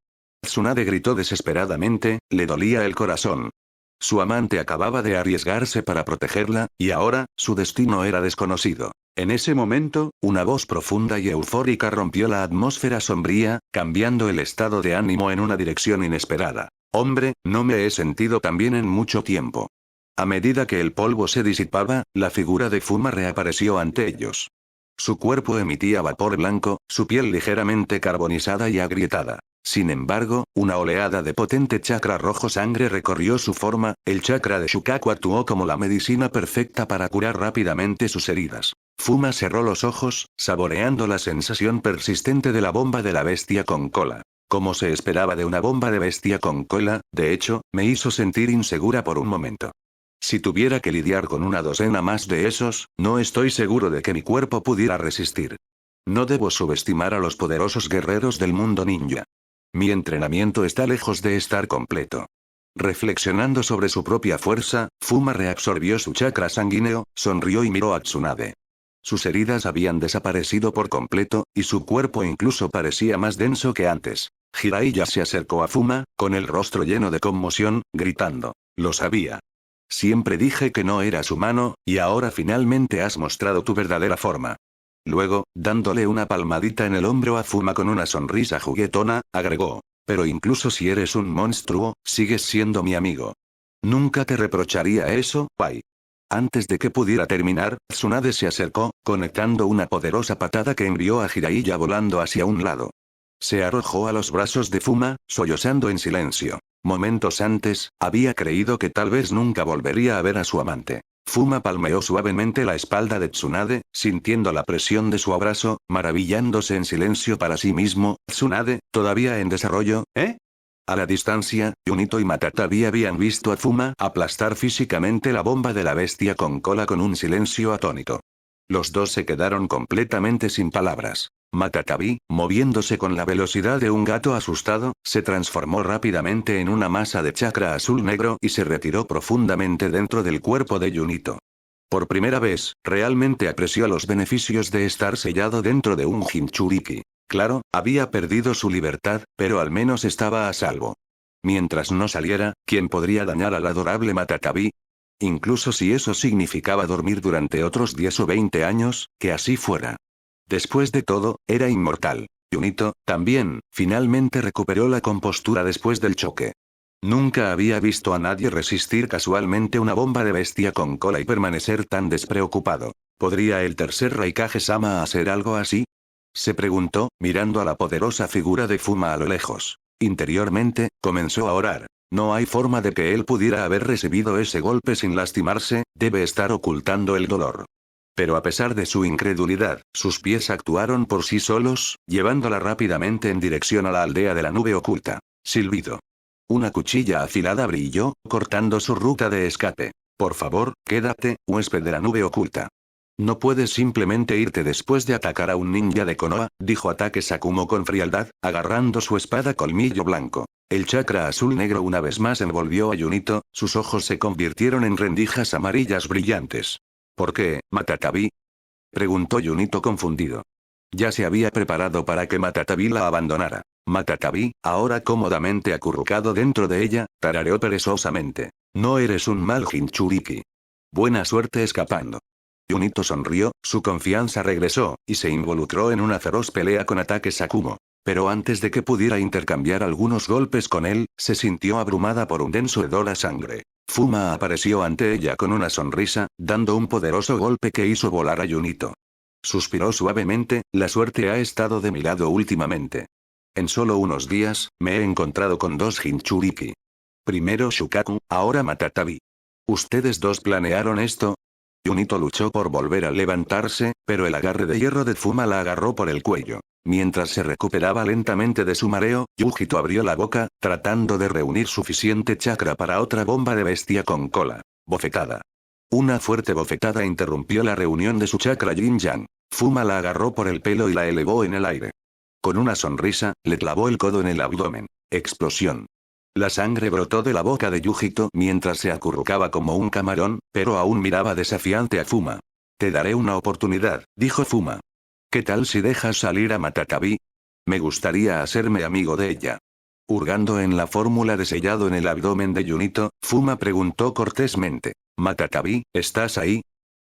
A: Tsunade gritó desesperadamente, le dolía el corazón. Su amante acababa de arriesgarse para protegerla, y ahora, su destino era desconocido. En ese momento, una voz profunda y eufórica rompió la atmósfera sombría, cambiando el estado de ánimo en una dirección inesperada. Hombre, no me he sentido tan bien en mucho tiempo. A medida que el polvo se disipaba, la figura de Fuma reapareció ante ellos. Su cuerpo emitía vapor blanco, su piel ligeramente carbonizada y agrietada. Sin embargo, una oleada de potente chakra rojo sangre recorrió su forma, el chakra de Shukaku actuó como la medicina perfecta para curar rápidamente sus heridas. Fuma cerró los ojos, saboreando la sensación persistente de la bomba de la bestia con cola. Como se esperaba de una bomba de bestia con cola, de hecho, me hizo sentir insegura por un momento. Si tuviera que lidiar con una docena más de esos, no estoy seguro de que mi cuerpo pudiera resistir. No debo subestimar a los poderosos guerreros del mundo ninja. Mi entrenamiento está lejos de estar completo. Reflexionando sobre su propia fuerza, Fuma reabsorbió su chakra sanguíneo, sonrió y miró a Tsunade. Sus heridas habían desaparecido por completo, y su cuerpo incluso parecía más denso que antes. Jiraiya se acercó a Fuma, con el rostro lleno de conmoción, gritando. Lo sabía. Siempre dije que no eras humano, y ahora finalmente has mostrado tu verdadera forma. Luego, dándole una palmadita en el hombro a Fuma con una sonrisa juguetona, agregó. Pero incluso si eres un monstruo, sigues siendo mi amigo. Nunca te reprocharía eso, Pai. Antes de que pudiera terminar, Tsunade se acercó, conectando una poderosa patada que envió a Jiraiya volando hacia un lado. Se arrojó a los brazos de Fuma, sollozando en silencio. Momentos antes, había creído que tal vez nunca volvería a ver a su amante. Fuma palmeó suavemente la espalda de Tsunade, sintiendo la presión de su abrazo, maravillándose en silencio para sí mismo. Tsunade, todavía en desarrollo, ¿eh? A la distancia, Junito y Matatabi habían visto a Fuma aplastar físicamente la bomba de la bestia con cola con un silencio atónito. Los dos se quedaron completamente sin palabras. Matatabi, moviéndose con la velocidad de un gato asustado, se transformó rápidamente en una masa de chakra azul-negro y se retiró profundamente dentro del cuerpo de Junito. Por primera vez, realmente apreció los beneficios de estar sellado dentro de un Jinchuriki. Claro, había perdido su libertad, pero al menos estaba a salvo. Mientras no saliera, ¿quién podría dañar al adorable Matatabi? Incluso si eso significaba dormir durante otros 10 o 20 años, que así fuera. Después de todo, era inmortal. Junito, también, finalmente recuperó la compostura después del choque. Nunca había visto a nadie resistir casualmente una bomba de bestia con cola y permanecer tan despreocupado. ¿Podría el tercer Raikage-sama hacer algo así? Se preguntó, mirando a la poderosa figura de Fuma a lo lejos. Interiormente, comenzó a orar. No hay forma de que él pudiera haber recibido ese golpe sin lastimarse, debe estar ocultando el dolor. Pero a pesar de su incredulidad, sus pies actuaron por sí solos, llevándola rápidamente en dirección a la aldea de la nube oculta. Silbido. Una cuchilla afilada brilló, cortando su ruta de escape. Por favor, quédate, huésped de la nube oculta. No puedes simplemente irte después de atacar a un ninja de Konoha, dijo Atake Sakumo con frialdad, agarrando su espada colmillo blanco. El chakra azul-negro una vez más envolvió a Junito, sus ojos se convirtieron en rendijas amarillas brillantes. ¿Por qué, Matatabi? Preguntó Junito confundido. Ya se había preparado para que Matatabi la abandonara. Matatabi, ahora cómodamente acurrucado dentro de ella, tarareó perezosamente. No eres un mal Jinchuriki. Buena suerte escapando. Junito sonrió, su confianza regresó, y se involucró en una feroz pelea con Atake Sakumo. Pero antes de que pudiera intercambiar algunos golpes con él, se sintió abrumada por un denso hedor a sangre. Fuma apareció ante ella con una sonrisa, dando un poderoso golpe que hizo volar a Junito. Suspiró suavemente, la suerte ha estado de mi lado últimamente. En solo unos días, me he encontrado con dos Jinchuriki. Primero Shukaku, ahora Matatabi. ¿Ustedes dos planearon esto? Junito luchó por volver a levantarse, pero el agarre de hierro de Fuma la agarró por el cuello. Mientras se recuperaba lentamente de su mareo, Yujito abrió la boca, tratando de reunir suficiente chakra para otra bomba de bestia con cola. Bofetada. Una fuerte bofetada interrumpió la reunión de su chakra yin-yang. Fuma la agarró por el pelo y la elevó en el aire. Con una sonrisa, le clavó el codo en el abdomen. Explosión. La sangre brotó de la boca de Yujito mientras se acurrucaba como un camarón, pero aún miraba desafiante a Fuma. Te daré una oportunidad, dijo Fuma. ¿Qué tal si dejas salir a Matatabi? Me gustaría hacerme amigo de ella. Hurgando en la fórmula de sellado en el abdomen de Junito, Fuma preguntó cortésmente. Matatabi, ¿estás ahí?